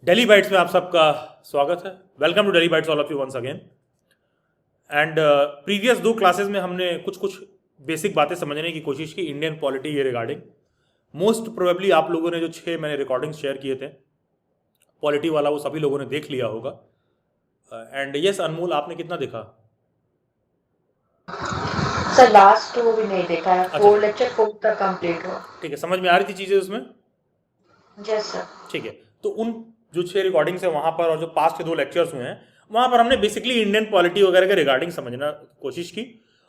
Daily bytes में आप सबका स्वागत है। Welcome to Daily Bytes all of you once again. And previous 2 classes में हमने कुछ बेसिक बातें समझने की कोशिश की इंडियन पॉलिटी के रिगार्डिंग। मोस्ट प्रोबेबली आप लोगों ने जो 6 मैंने रिकॉर्डिंग्स शेयर किए थे पॉलिटी वाला, वो सभी लोगों ने देख लिया होगा। एंड यस अनमोल, आपने कितना देखा? सर लास्ट 2 भी नहीं देखा है। अच्छा। 4 लेक्चर 4 तक कंप्लीट हुआ। ठीक है, समझ में आ रही थी चीज़ें उसमें? Yes sir. ठीक है, तो उन जो 6 रिकॉर्डिंग्स है वहाँ पर और जो पास्ट के 2 लेक्चर्स हुए हैं वहाँ पर हमने बेसिकली इंडियन पॉलिटी वगैरह के रिगार्डिंग समझना कोशिश की।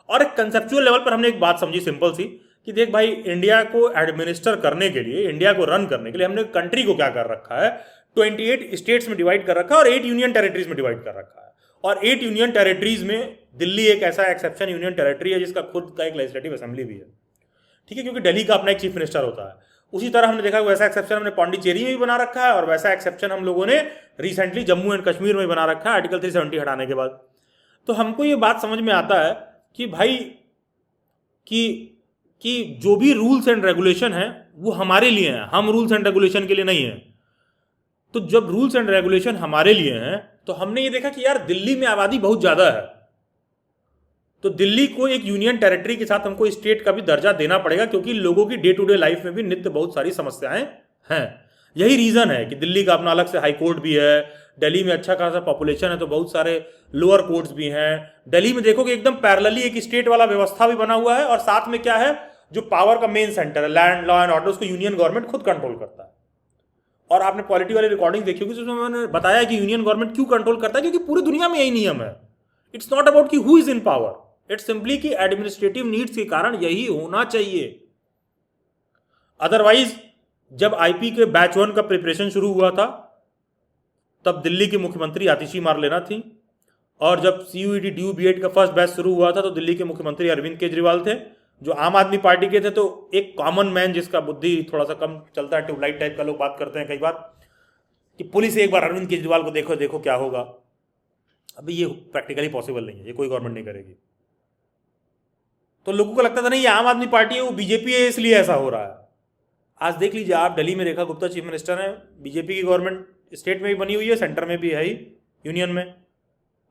और एक कंसेप्चुअल लेवल पर हमने एक बात समझी सिंपल सी कि देख भाई, इंडिया को एडमिनिस्टर करने के लिए, इंडिया को रन करने के लिए हमने कंट्री को क्या कर रखा है, 28 स्टेट्स में डिवाइड कर रखा है और 8 यूनियन टेरिटरीज में डिवाइड कर रखा है। और 8 यूनियन टेरिटरीज में दिल्ली एक ऐसा एक्सेप्शन यूनियन टेरिटरी है जिसका खुद का एक लेजिस्लेटिव असेंबली भी है। ठीक है, क्योंकि दिल्ली का अपना एक चीफ मिनिस्टर होता है। उसी तरह हमने देखा वैसा एक्सेप्शन हमने पौंडीचेरी में भी बना रखा है और वैसा एक्सेप्शन हम लोगों ने रिसेंटली जम्मू एंड कश्मीर में बना रखा है आर्टिकल 370 हटाने के बाद। तो हमको ये बात समझ में आता है कि भाई कि जो भी रूल्स एंड रेगुलेशन है वो हमारे लिए हैं, हम रूल्स एंड रेगुलेशन के लिए नहीं है। तो जब रूल्स एंड रेगुलेशन हमारे लिए हैं तो हमने ये देखा कि यार दिल्ली में आबादी बहुत ज़्यादा है, तो दिल्ली को एक यूनियन टेरिटरी के साथ हमको स्टेट का भी दर्जा देना पड़ेगा, क्योंकि लोगों की डे टू डे लाइफ में भी नित्य बहुत सारी समस्याएं हैं। यही रीज़न है कि दिल्ली का अपना अलग से हाई कोर्ट भी है, दिल्ली में अच्छा खासा पॉपुलेशन है तो बहुत सारे लोअर कोर्ट्स भी हैं। दिल्ली में देखो कि एकदम पैरेलली एक स्टेट वाला व्यवस्था भी बना हुआ है और साथ में क्या है, जो पावर का मेन सेंटर है लैंड लॉ एंड ऑर्डर, उसको यूनियन गवर्नमेंट खुद कंट्रोल करता है। और आपने पॉलिटी वाली रिकॉर्डिंग देखी होगी जिसमें मैंने बताया कि यूनियन गवर्नमेंट क्यों कंट्रोल करता है, क्योंकि पूरी दुनिया में यही नियम है। इट्स नॉट अबाउट कि who is in power, it's simply कि एडमिनिस्ट्रेटिव नीड्स के कारण यही होना चाहिए। अदरवाइज जब आईपी के बैच 1 का प्रिपरेशन शुरू हुआ था तब दिल्ली के मुख्यमंत्री आतिशी मार लेना थी, और जब सीयूईटी ड्यू बीएड का फर्स्ट बैच शुरू हुआ था तो दिल्ली के मुख्यमंत्री अरविंद केजरीवाल थे जो आम आदमी पार्टी के थे। तो एक कॉमन मैन जिसका बुद्धि थोड़ा सा कम चलता है, ट्यूबलाइट टाइप का लोग बात करते हैं कई बार कि पुलिस एक बार अरविंद केजरीवाल को देखो देखो क्या होगा। अभी ये प्रैक्टिकली पॉसिबल नहीं है, ये कोई गवर्नमेंट नहीं करेगी। तो लोगों को लगता था नहीं ये आम आदमी पार्टी है, वो बीजेपी है इसलिए ऐसा हो रहा है। आज देख लीजिए आप, दिल्ली में रेखा गुप्ता चीफ मिनिस्टर है, बीजेपी की गवर्नमेंट स्टेट में भी बनी हुई है, सेंटर में भी है ही, यूनियन में।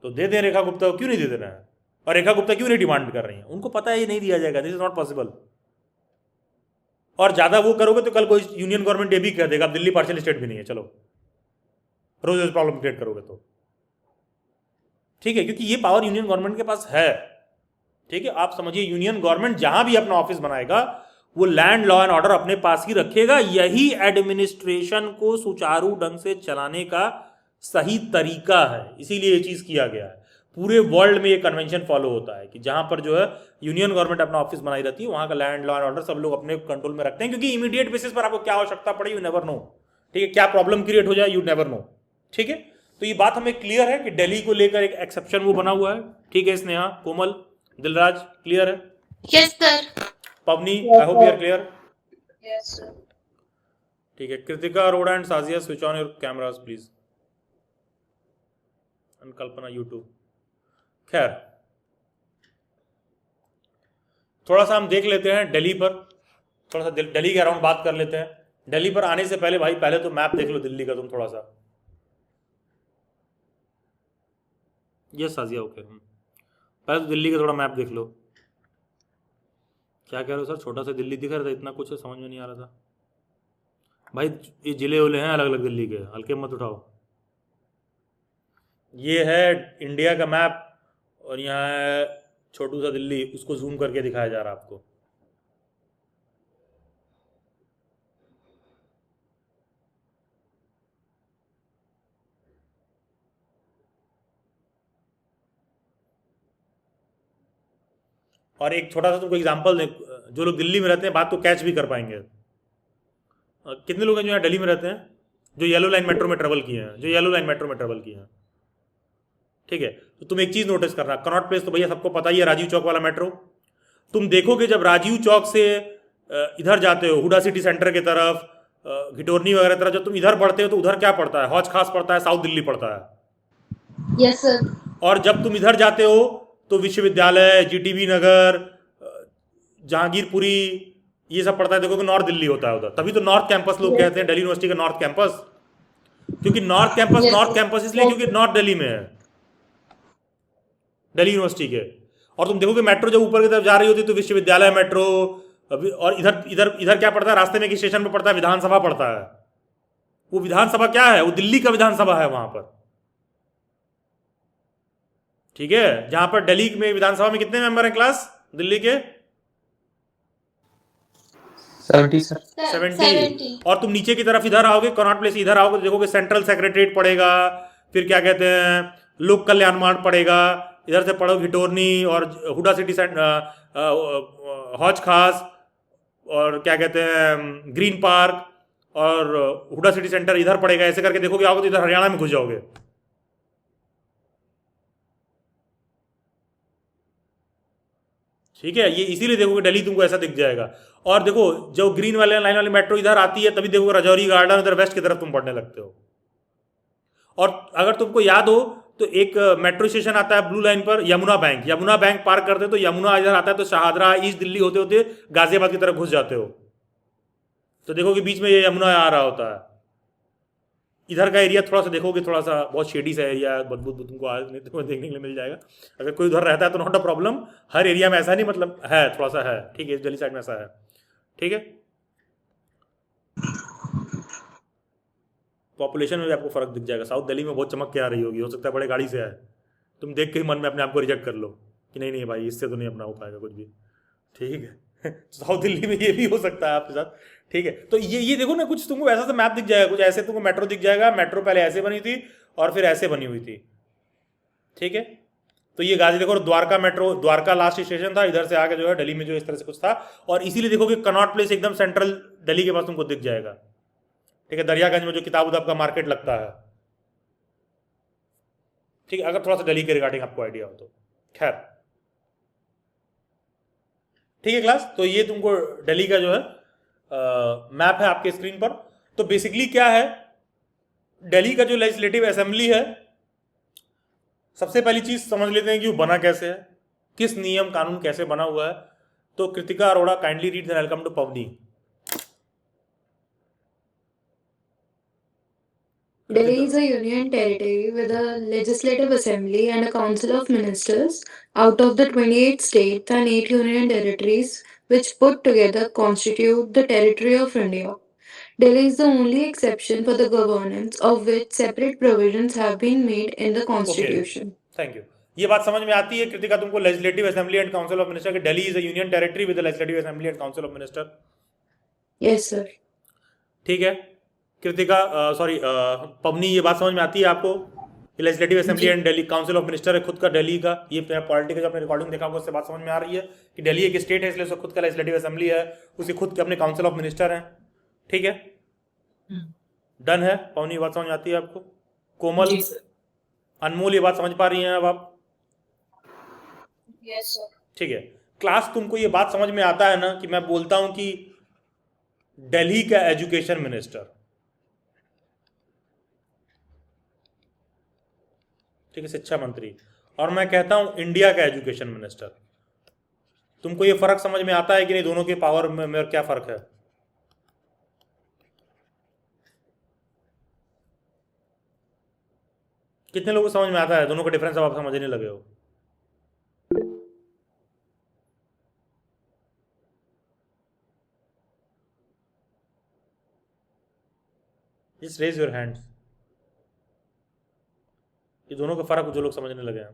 तो दे दें रेखा गुप्ता को, क्यों नहीं दे दे रहे हैं? और रेखा गुप्ता क्यों नहीं डिमांड कर रही है? उनको पता है ये नहीं दिया जाएगा, दिस इज नॉट पॉसिबल। और ज़्यादा वो करोगे तो कल कोई यूनियन गवर्नमेंट ये भी कह देगा अब दिल्ली पार्शियल स्टेट भी नहीं है, चलो रोज रोज प्रॉब्लम क्रिएट करोगे तो। ठीक है, क्योंकि ये पावर यूनियन गवर्नमेंट के पास है। ठीक है, आप समझिए यूनियन गवर्नमेंट जहां भी अपना ऑफिस बनाएगा वो लैंड लॉ एंड ऑर्डर अपने पास ही रखेगा। यही एडमिनिस्ट्रेशन को सुचारू ढंग से चलाने का सही तरीका है, इसीलिए ये चीज किया गया है। पूरे वर्ल्ड में ये कन्वेंशन फॉलो होता है कि जहां पर जो है यूनियन गवर्नमेंट अपना ऑफिस बनाई रहती है वहां का लैंड लॉ एंड ऑर्डर सब लोग अपने कंट्रोल में रखते हैं, क्योंकि इमीडिएट बेसिस पर आपको क्या आवश्यकता पड़े यू नेवर नो। ठीक है, क्या प्रॉब्लम क्रिएट हो जाए यू नेवर नो। ठीक है, तो ये बात हमें क्लियर है कि दिल्ली को लेकर एक एक्सेप्शन वो बना हुआ है। ठीक है स्नेहा, कोमल, दिलराज, क्लियर है? Yes sir. Pavani, I hope you are clear. Yes sir. ठीक है, Kritika Arora and Sajiya, switch on your cameras please. And Kalpana, YouTube. खैर, थोड़ा सा हम देख लेते हैं दिल्ली पर, थोड़ा सा दिल्ली के अराउंड बात कर लेते हैं। दिल्ली पर आने से पहले भाई पहले तो मैप देख लो दिल्ली का तुम थोड़ा सा। ये साजिया ओके, पहले तो दिल्ली का थोड़ा मैप देख लो। क्या कह रहे हो सर, छोटा सा दिल्ली दिख रहा था, इतना कुछ समझ में नहीं आ रहा था भाई। ये जिले उले हैं अलग अलग दिल्ली के, हल्के मत उठाओ। ये है इंडिया का मैप और यहाँ है छोटू सा दिल्ली, उसको जूम करके दिखाया जा रहा है आपको। और एक छोटा सा तुमको एग्जांपल दे, जो लोग दिल्ली में रहते हैं बात को कैच भी कर पाएंगे। कितने लोग हैं जो यहाँ दिल्ली में रहते हैं जो येलो लाइन मेट्रो में ट्रेवल किए हैं, जो येलो लाइन मेट्रो में ट्रेवल किए हैं? ठीक है, तो तुम एक चीज़ नोटिस करना, कनॉट प्लेस तो भैया सबको पता ही है, राजीव चौक वाला मेट्रो। तुम देखोगे जब राजीव चौक से इधर जाते हो हुडा सिटी सेंटर की तरफ, घिटोरनी वगैरह तरफ, जब तुम इधर पढ़ते हो तो उधर क्या पड़ता है, हौज खास पड़ता है, साउथ दिल्ली पड़ता है। Yes sir. और जब तुम इधर जाते हो तो विश्वविद्यालय, जीटीबी नगर, जहांगीरपुरी, ये सब पड़ता है। देखो कि नॉर्थ दिल्ली होता है उधर, तभी तो नॉर्थ कैंपस लोग कहते हैं, दिल्ली यूनिवर्सिटी का नॉर्थ कैंपस। क्योंकि नॉर्थ कैंपस इसलिए क्योंकि नॉर्थ दिल्ली में है, दिल्ली यूनिवर्सिटी के। और तुम देखोगे मेट्रो जब ऊपर की तरफ जा रही होती है तो विश्वविद्यालय मेट्रो, और इधर इधर इधर क्या पड़ता है रास्ते में, कि स्टेशन पर पड़ता है विधानसभा पड़ता है। वो विधानसभा क्या है, वो दिल्ली का विधानसभा है वहां पर, ठीक है। जहां पर दिल्ली में विधानसभा में कितने मेंबर हैं क्लास दिल्ली के? 70 सर। 70। और तुम नीचे की तरफ इधर आओगे, कनॉट प्लेस इधर आओगे तो देखोगे सेंट्रल सेक्रेटरीट पड़ेगा, फिर क्या कहते हैं लोक कल्याण मार्ग पड़ेगा, इधर से पढ़ो घिटोरनी और हुडा सिटी हौज खास, और क्या कहते हैं ग्रीन पार्क और हुडा सिटी सेंटर इधर पड़ेगा। ऐसे करके देखोगे आओगे तो इधर हरियाणा में घुस जाओगे, ठीक है। ये इसीलिए देखोगे दिल्ली तुमको ऐसा दिख जाएगा। और देखो जो ग्रीन वाले लाइन वाली मेट्रो इधर आती है तभी देखोगे राजौरी गार्डन इधर वेस्ट की तरफ तुम पढ़ने लगते हो। और अगर तुमको याद हो तो एक मेट्रो स्टेशन आता है ब्लू लाइन पर, यमुना बैंक पार करते हो तो यमुना इधर आता है तो शाहदरा ईस्ट दिल्ली होते होते गाजियाबाद की तरफ घुस जाते हो, तो देखोगे बीच में ये यमुना आ रहा होता है। इधर का एरिया थोड़ा सा देखोगे, थोड़ा सा बहुत शेडी सा एरिया, बदबू तुमको देखने के लिए मिल जाएगा। अगर कोई उधर रहता है तो not a problem, her area में ऐसा नहीं, मतलब है थोड़ा सा है, ठीक है, दिल्ली साइड में ऐसा है, ठीक है। पॉपुलेशन में भी आपको फर्क दिख जाएगा, साउथ दिल्ली में बहुत चमक के आ रही होगी, हो सकता है बड़े गाड़ी से आए, तुम देख के ही मन में अपने आप को रिजेक्ट कर लो कि नहीं नहीं भाई इससे तो नहीं अपना हो पाएगा कुछ भी, ठीक है। साउथ दिल्ली में ये भी हो सकता है आपके साथ, ठीक है। तो ये देखो ना, कुछ तुमको ऐसा सा मैप दिख जाएगा, कुछ ऐसे तुमको मेट्रो दिख जाएगा, मेट्रो पहले ऐसे बनी थी और फिर ऐसे बनी हुई थी, ठीक है। तो ये गाजी देखो Dwarka metro, Dwarka last station था, इधर से आगे जो है दिल्ली में जो इस तरह से कुछ था। और इसीलिए देखो कि कनॉट प्लेस एकदम सेंट्रल दिल्ली के पास तुमको दिख जाएगा, ठीक है। दरियागंज में जो किताब उताब का मार्केट लगता है, ठीक है, अगर थोड़ा सा दिल्ली के रिगार्डिंग आपको आइडिया हो तो। खैर ठीक है क्लास, तो ये तुमको दिल्ली का जो है मैप है आपके स्क्रीन पर। तो बेसिकली क्या है, दिल्ली का जो लेजिस्लेटिव असेंबली है, सबसे पहली चीज समझ लेते हैं कि वो बना कैसे है, किस नियम कानून कैसे बना हुआ है। तो Kritika Arora kindly read the welcome to पवनी। Delhi is a union territory with a legislative assembly and a council of ministers out of the 28 states and 8 union territories which put together constitute the territory of India. Delhi is the only exception for the governance of which separate provisions have been made in the constitution. Thank you. ये बात समझ में आती है कृतिका तुमको, legislative assembly and council of minister, Delhi is a union territory with legislative assembly and council of minister. Yes, sir. ठीक है Kritika, sorry पवनी, ये बात समझ में आती है आपको? Legislative assembly and Delhi council of minister है खुद का दिल्ली का। ये पॉलिटिकल जो आपने रिकॉर्डिंग देखा होगा उससे बात समझ में आ रही है कि दिल्ली एक स्टेट है, इसलिए उसका खुद का लेजिस्लेटिव असेंबली है, उसके खुद के अपने काउंसिल ऑफ मिनिस्टर हैं, ठीक है। डन है पवनी, ये बात समझ में आती है आपको? कोमल, अनमोल, ये बात समझ पा रही हैं अब आप? Yes, sir. ठीक है क्लास, तुमको ये बात समझ में आता है ना कि मैं बोलता हूं कि दिल्ली का एजुकेशन मिनिस्टर, ठीक है, शिक्षा मंत्री, और मैं कहता हूं इंडिया का एजुकेशन मिनिस्टर। तुमको ये फर्क समझ में आता है कि नहीं, दोनों के पावर में क्या फर्क है? कितने लोगों को समझ में आता है दोनों का डिफरेंस? अब आप समझने लगे हो? जस्ट रेज योर हैंड्स, ये दोनों का फर्क जो लोग समझने लगे हैं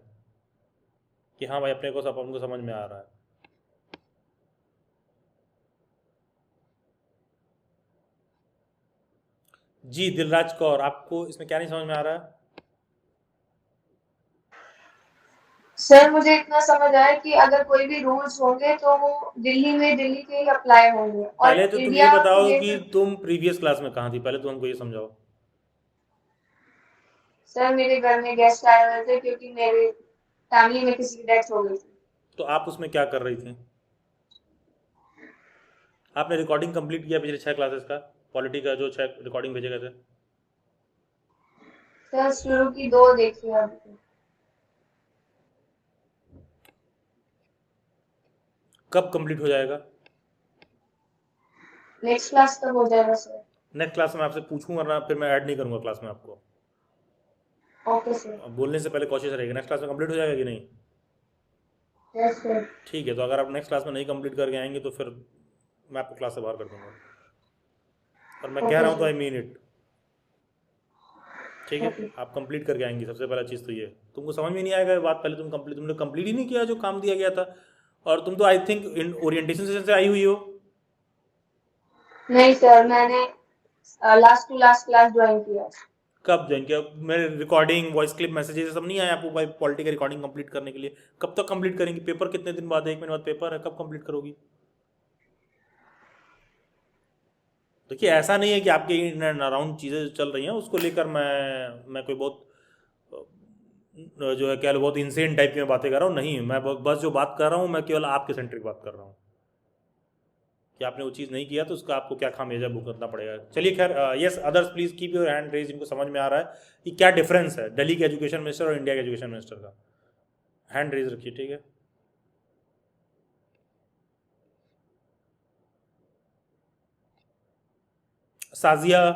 कि हाँ भाई अपने को सब उनको समझ में आ रहा है। जी दिलराज कौर, आपको इसमें क्या नहीं समझ में आ रहा है? सर मुझे इतना समझ आया कि अगर कोई भी रूल्स होंगे तो वो दिल्ली में दिल्ली के ही अप्लाई होंगे, और पहले तो तुम ये इंडिया बताओ के कि तुम प्रीवियस क्लास में कहाँ थी, पहले तो हमको ये समझाओ। सर मेरे घर में गेस्ट आए हुए थे क्योंकि मेरे फैमिली में किसी की डेथ हो गई थी। तो आप उसमें क्या कर रही थी? आपने रिकॉर्डिंग कंप्लीट किया पिछले 6 क्लासेस का, पॉलिटी का जो 6 रिकॉर्डिंग भेजे गए थे? सर शुरू की 2 देखी है अभी। कब कंप्लीट हो जाएगा? नेक्स्ट क्लास तक हो जाएगा सर। नेक्स्ट क्लास में आपसे पूछूंगा ना, फिर मैं ऐड नहीं करूंगा क्लास में आपको। Okay sir. बोलने से पहले कोशिश रहेगी। नेक्स्ट क्लास में कंप्लीट हो जाएगा कि नहीं? Yes sir. ठीक है, तो अगर आप नेक्स्ट क्लास में नहीं कंप्लीट करके आएंगे तो फिर मैं आपको क्लास से बाहर कर दूंगा, और मैं कह ओके रहा हूँ तो आई सर। Mean it. ठीक है, ओके। आप कंप्लीट करके आएंगी, सबसे पहला चीज़ तो ये है। तुमको समझ में नहीं आएगा ये बात, पहले तुमने कंप्लीट ही नहीं किया जो काम दिया गया था, और तुम तो आई थिंक ओरिएंटेशन सेशन से आई हुई हो। नहीं सर, मैंने last to last class join किया। कब ज्वाइन किया? मेरे रिकॉर्डिंग, वॉइस क्लिप, मैसेजेस सब नहीं आए आपको भाई पॉलिटी का रिकॉर्डिंग कंप्लीट करने के लिए? कब तक कंप्लीट करेंगी? पेपर कितने दिन बाद है? 1 महीने बाद पेपर है, कब कंप्लीट करोगी? देखिए, ऐसा नहीं है कि आपके इन एंड अराउंड चीज़ें जो चल रही हैं उसको लेकर मैं कोई बहुत जो है क्या बहुत इंसेंट टाइप की मैं बातें कर रहा हूँ, नहीं। मैं बस जो बात कर रहा हूँ मैं केवल आपके सेंट्रिक बात कर रहा हूँ कि आपने वो चीज़ नहीं किया तो उसका आपको क्या खामियाजा भुगतना पड़ेगा। चलिए खैर, yes others please keep your hand raise, इनको समझ में आ रहा है कि क्या डिफरेंस है दिल्ली के एजुकेशन मिनिस्टर और इंडिया के एजुकेशन मिनिस्टर का। हैंड रेज रखिए, ठीक है। Sajiya,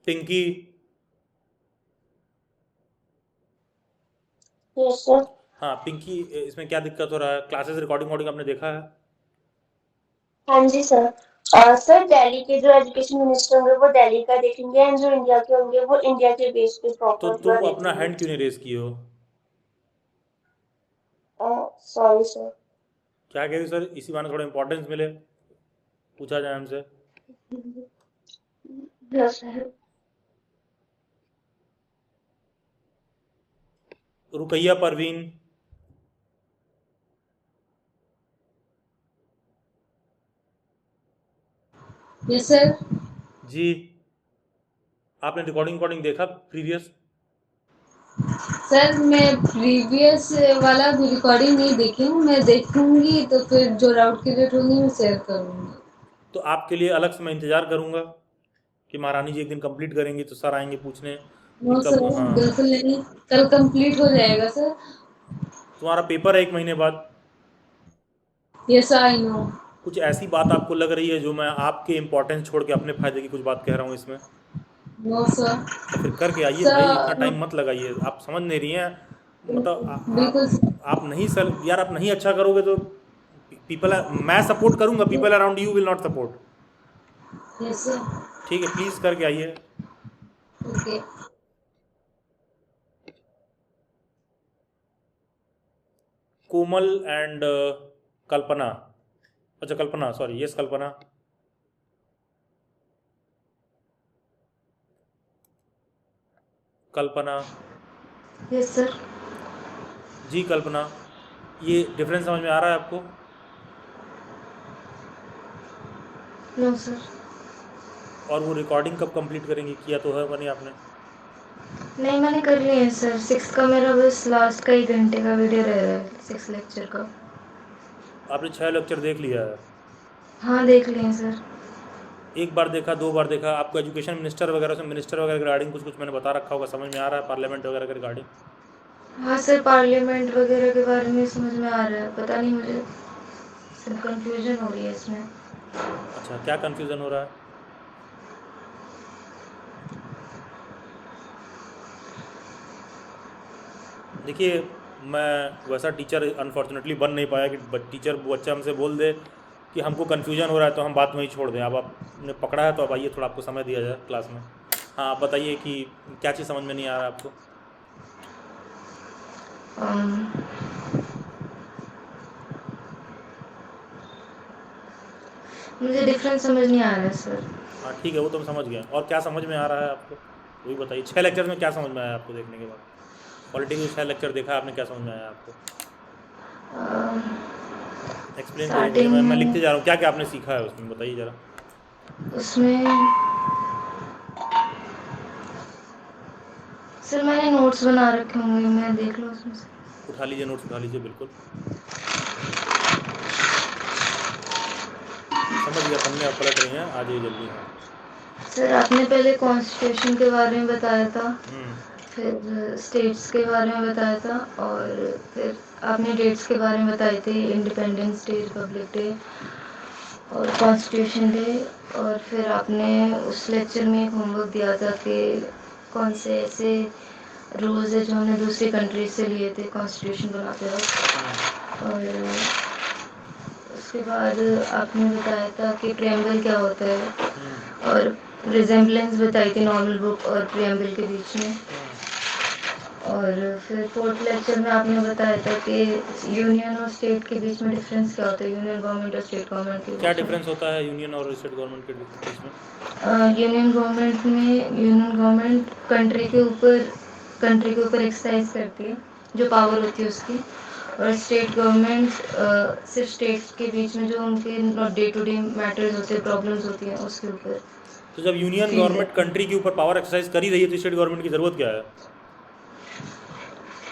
Pinky, yes sir. हाँ पिंकी, इसमें क्या दिक्कत हो रहा है? क्लासेस रिकॉर्डिंग वॉर्डिंग आपने देखा है? हाँ जी सर। सर दिल्ली के जो एजुकेशन मिनिस्टर होंगे वो दिल्ली का देखेंगे, एंड जो इंडिया के होंगे वो इंडिया के बेस पे तो प्रॉपर पूरा तुम अपना देखेंगे। हैंड क्यों नहीं रेज किए हो? Sorry sir. क्या कह रही सर? इसी बहाने थोड़ा इंपॉर्टेंस मिले, पूछा जाए हमसे। Yes sir. Rukaiya Parveen, yes sir. जी, आपने रिकॉर्डिंग देखा प्रीवियस? सर मैं प्रीवियस वाला रिकॉर्डिंग नहीं देखी हूँ, मैं देखूंगी तो फिर जो डाउट क्लियर होंगी मैं शेयर करूंगी। तो आपके लिए अलग से मैं इंतज़ार करूंगा कि महारानी जी एक दिन कंप्लीट करेंगी तो सर आएंगे पूछने कि नो कब। सर, हाँ, बिल्कुल नहीं। कल कंप्लीट हो जाएगा सर। तुम्हारा पेपर है 1 महीने बाद। Yes I know. कुछ ऐसी बात आपको लग रही है जो मैं आपके इंपॉर्टेंस छोड़ के अपने फायदे की कुछ बात कह रहा हूँ इसमें? No sir. तो फिर करके आइए भाई, इतना सर टाइम मत लगाइए। आप समझ नहीं रही हैं, मतलब बिल्कुल सर। आप नहीं सर यार, आप नहीं अच्छा करोगे तो पीपल, मैं सपोर्ट करूंगा, people around you will not support. Yes sir. ठीक है, प्लीज़ करके आइए। ओके। कोमल एंड कल्पना, अच्छा Kalpana, sorry, yes Kalpana. Kalpana, yes sir. जी कल्पना, ये डिफरेंस समझ में आ रहा है आपको? No sir. और वो रिकॉर्डिंग कब कंप्लीट करेंगे? किया तो है बनी आपने? नहीं, मैंने कर लिया है सर। 6 का मेरा बस लास्ट का 1 घंटे का वीडियो रह रहा है, 6 लेक्चर का। आपने 6 लेक्चर देख लिया है? हाँ, देख लिए हैं सर। एक बार देखा, 2 बार देखा? आपको एजुकेशन मिनिस्टर वगैरह से, मिनिस्टर वगैरह के रिगार्डिंग कुछ कुछ मैंने बता रखा होगा, समझ में आ रहा है? पार्लियामेंट वगैरह के रिगार्डिंग? हाँ सर, पार्लियामेंट वगैरह के बारे में समझ में आ रहा है। पता नहीं, मुझे सब कंफ्यूजन हो रही है इसमें। अच्छा, क्या कन्फ्यूज़न हो रहा है? देखिए, मैं वैसा टीचर अनफॉर्चुनेटली बन नहीं पाया कि टीचर बच्चा हमसे बोल दे कि हमको कन्फ्यूजन हो रहा है तो हम बात वहीं छोड़ दें। अब आपने पकड़ा है तो अब आइए, थोड़ा आपको समय दिया जाए क्लास में। हाँ, आप बताइए कि क्या चीज़ समझ में नहीं आ रहा है आपको? अम, मुझे डिफरेंस समझ नहीं आ रहा है सर। हाँ ठीक है, वो तो हम समझ गए। और क्या समझ में आ रहा है आपको, वही बताइए। 6 लेक्चर में क्या समझ में आया आपको देखने के बाद? पॉलिटिक्स के 6 लेक्चर देखा आपने, क्या समझ में आया आपको? एक्सप्लेन करिए मुझे, स्टार्टिंग मैं लिखते जा रहा हूँ। क्या क्या आपने सीखा है उसमें, बताइए ज़रा। उसमें सर मैंने नोट्स बना रखे होंगे, मैं देख लूँ उसमें से। उठा लीजिए, नोट्स उठा लीजिए, बिल्कुल। समझ गया, पन्ने आप पलट रही हैं, आ जाइए जल्दी। हाँ। सर आपने पहले कॉन्स्टिट्यूशन के बारे में बताया था, हम्म। फिर स्टेट्स के बारे में बताया था, और फिर आपने डेट्स के बारे में बताए थे, इंडिपेंडेंस डे, रिपब्लिक डे, और कॉन्स्टिट्यूशन डे, और फिर आपने उस लेक्चर में एक होमवर्क दिया था कि कौन से ऐसे रूल्स है जो हमने दूसरी कंट्री से लिए थे कॉन्स्टिट्यूशन बनाते वक्त। और उसके बाद आपने बताया था कि प्रेम्बल क्या होता है, और रिजेम्बलेंस बताई थी नॉर्मल बुक और प्रेम्बल के बीच में। और फिर फोर्थ लेक्चर में आपने बताया था कि यूनियन और स्टेट के बीच में डिफरेंस क्या होता है, यूनियन गवर्नमेंट और स्टेट गवर्नमेंट के क्या बीच में। डिफरेंस होता है यूनियन और स्टेट गवर्नमेंट के बीच में? यूनियन गवर्नमेंट कंट्री के ऊपर एक्सरसाइज करती है, जो पावर होती है उसकी। और स्टेट गवर्नमेंट सिर्फ स्टेट्स के बीच में जो उनके डे टू डे मैटर्स होते हैं, प्रॉब्लम्स होती हैं, उसके ऊपर तो जब यूनियन फील गवर्नमेंट करती कंट्री के ऊपर पावर एक्सरसाइज कर ही रही है तो स्टेट गवर्नमेंट की ज़रूरत क्या है?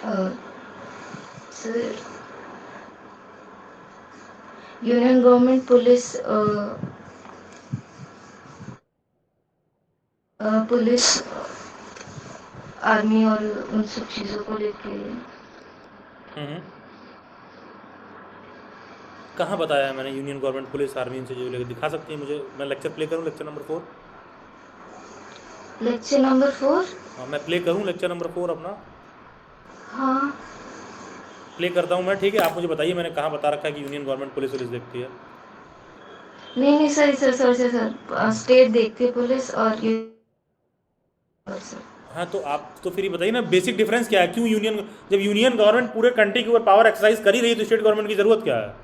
है। Sir, union government police army और उन सब चीज़ों को लेके। कहाँ बताया है मैंने यूनियन गवर्नमेंट पुलिस आर्मी इनसे जो लेकर? दिखा सकती है मुझे? मैं लेक्चर प्ले करूँ, लेक्चर नंबर 4? Lecture number 4? हाँ, मैं प्ले करूँ लेक्चर नंबर 4 अपना? हाँ, प्ले करता हूँ मैं, ठीक है? आप मुझे बताइए मैंने कहाँ बता रखा है कि यूनियन गवर्नमेंट पुलिस वुलिस देखती है। नहीं सर, स्टेट देखती है पुलिस और सर। हाँ, तो आप तो फिर ये बताइए ना बेसिक डिफरेंस क्या है, क्यों यूनियन, जब यूनियन गवर्नमेंट पूरे कंट्री के ऊपर पावर एक्सरसाइज कर ही रही है तो स्टेट गवर्नमेंट की ज़रूरत क्या है?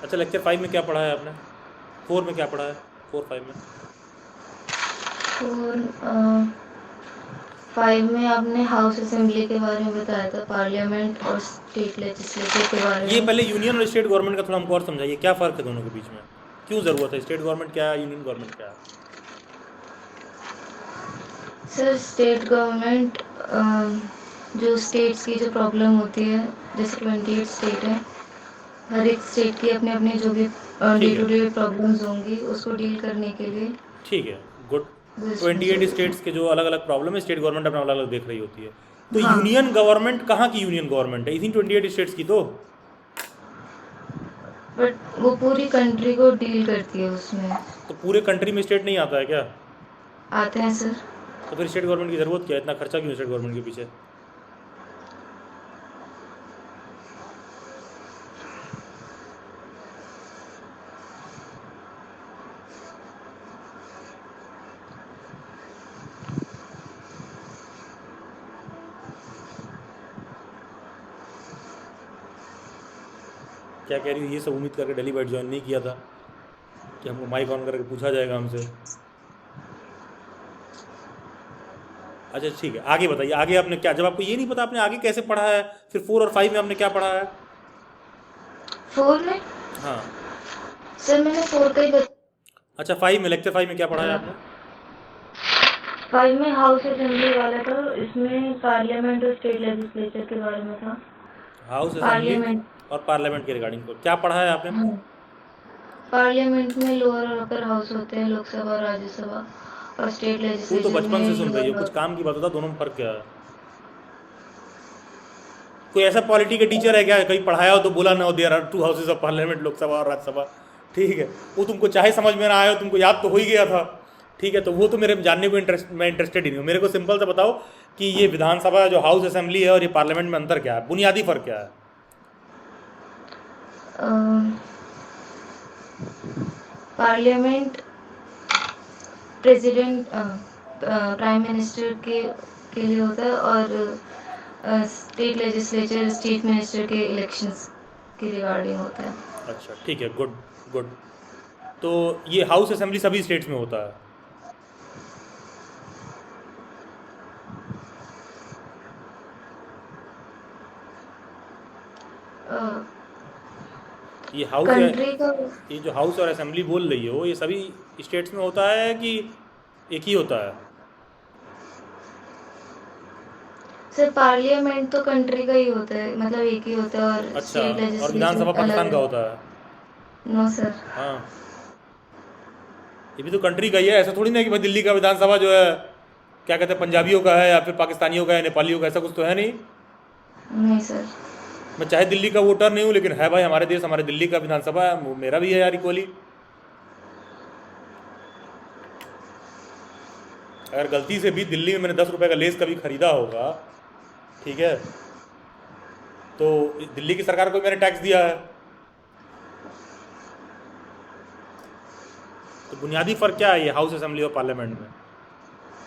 अच्छा, लेक्चर 5 में क्या पढ़ा है आपने? 4 में क्या पढ़ा है? 4 5 में? और 5 में आपने हाउस असेंबली के बारे में बताया था, पार्लियामेंट और स्टेट लेजिस्लेचर के बारे ये में। पहले यूनियन और स्टेट गवर्नमेंट का थोड़ा हमको और समझाइए, क्या फ़र्क है दोनों के बीच में? क्यों ज़रूरत है? स्टेट गवर्नमेंट क्या है, यूनियन गवर्नमेंट क्या है? सर, स्टेट गवर्नमेंट जो स्टेट्स की जो प्रॉब्लम होती है, जैसे 28 स्टेट है, हर एक स्टेट की अपने अपने जो भी डे ठीक टू है, डे प्रॉब्लम्स होंगी उसको डील करने के लिए ठीक है, गुड। वो इसमें 28 जरूरत है। स्टेट्स के जो अलग अलग प्रॉब्लम है स्टेट गवर्नमेंट अपना अलग अलग देख रही होती है। तो हाँ, यूनियन गवर्नमेंट कहाँ की यूनियन गवर्नमेंट है? इसी 28 स्टेट्स की तो। बट वो पूरी कंट्री को डील करती है उसमें। तो पूरे कंट्री में स्टेट नहीं आता है क्या? आते हैं सर। तो फिर स्टेट गवर्नमेंट की ज़रूरत क्या है? इतना खर्चा क्यों है स्टेट गवर्नमेंट के पीछे? क्या कह रही हो? ये सब उम्मीद करके डेली बाइट ज्वाइन नहीं किया था कि हमको माइक ऑन करके पूछा जाएगा हमसे। अच्छा ठीक है, आगे बताइए, आगे आपने क्या, जब आपको ये नहीं पता आपने आगे कैसे पढ़ा है, फिर 4 और 5 में आपने क्या पढ़ा है? 4 में हाँ, सर मैंने 4 का ही अच्छा 5 में, लेक्चर 5 में क्या पढ़ा है आपने? 5 में हाउस असेंबली वाला था, इसमें पार्लियामेंट और स्टेट लेजिस्लेचर के बारे में था। हाउस असेंबली पार्लियामेंट और पार्लियामेंट के रिगार्डिंग को क्या पढ़ा है आपने? पार्लियामेंट में लोअर और अपर हाउस होते हैं, लोकसभा और राज्यसभा, और स्टेट वो तो लेजिस्लेचर बचपन से में सुन रही हो, लोअर कुछ हाउस। काम की बात होता, दोनों में फर्क क्या है? कोई ऐसा पॉलिटी के टीचर है क्या कहीं पढ़ाया हो तो बोला ना हो there are 2 houses of parliament, Lok Sabha और राज्यसभा? ठीक है, वो तुमको चाहे समझ में ना आए हो, तुमको याद तो हो ही गया था। ठीक है, तो वो तो मेरे जानने को मैं इंटरेस्टेड ही नहीं हूँ। मेरे को सिंपल सा बताओ कि ये विधानसभा जो हाउस असेंबली है और ये पार्लियामेंट में अंतर क्या है, बुनियादी फर्क क्या है? पार्लियामेंट प्रेसिडेंट प्राइम मिनिस्टर के लिए होता है, और स्टेट लेजिस्लेचर चीफ मिनिस्टर के इलेक्शंस के रिगार्डिंग होता है। अच्छा ठीक है, गुड गुड। तो ये हाउस असेंबली सभी स्टेट्स में होता है? ये हाउस कंट्री का ये जो हाउस और असेंबली बोल रही हो ये सभी स्टेट्स में होता है कि एक ही होता है? सर, पार्लियामेंट तो कंट्री का ही होता है, मतलब एक ही होता है, और अच्छा, स्टेट और विधानसभा लेजिस्लेचर पाकिस्तान अलग का है। होता है? No sir. हाँ, ये भी तो कंट्री का ही है, ऐसा थोड़ी ना है कि भाई दिल्ली का विधानसभा जो है क्या कहते हैं पंजाबियों का है या फिर पाकिस्तानियों का है, नेपालियों का, ऐसा कुछ तो है नहीं। नहीं सर। मैं चाहे दिल्ली का वोटर नहीं हूँ लेकिन है भाई हमारे देश, हमारे दिल्ली का विधानसभा है, वो मेरा भी है यार इक्वली। अगर गलती से भी दिल्ली में मैंने 10 रुपए का लेस कभी खरीदा होगा, ठीक है, तो दिल्ली की सरकार को मैंने टैक्स दिया है। तो बुनियादी फर्क क्या है ये हाउस असेंबली और पार्लियामेंट में?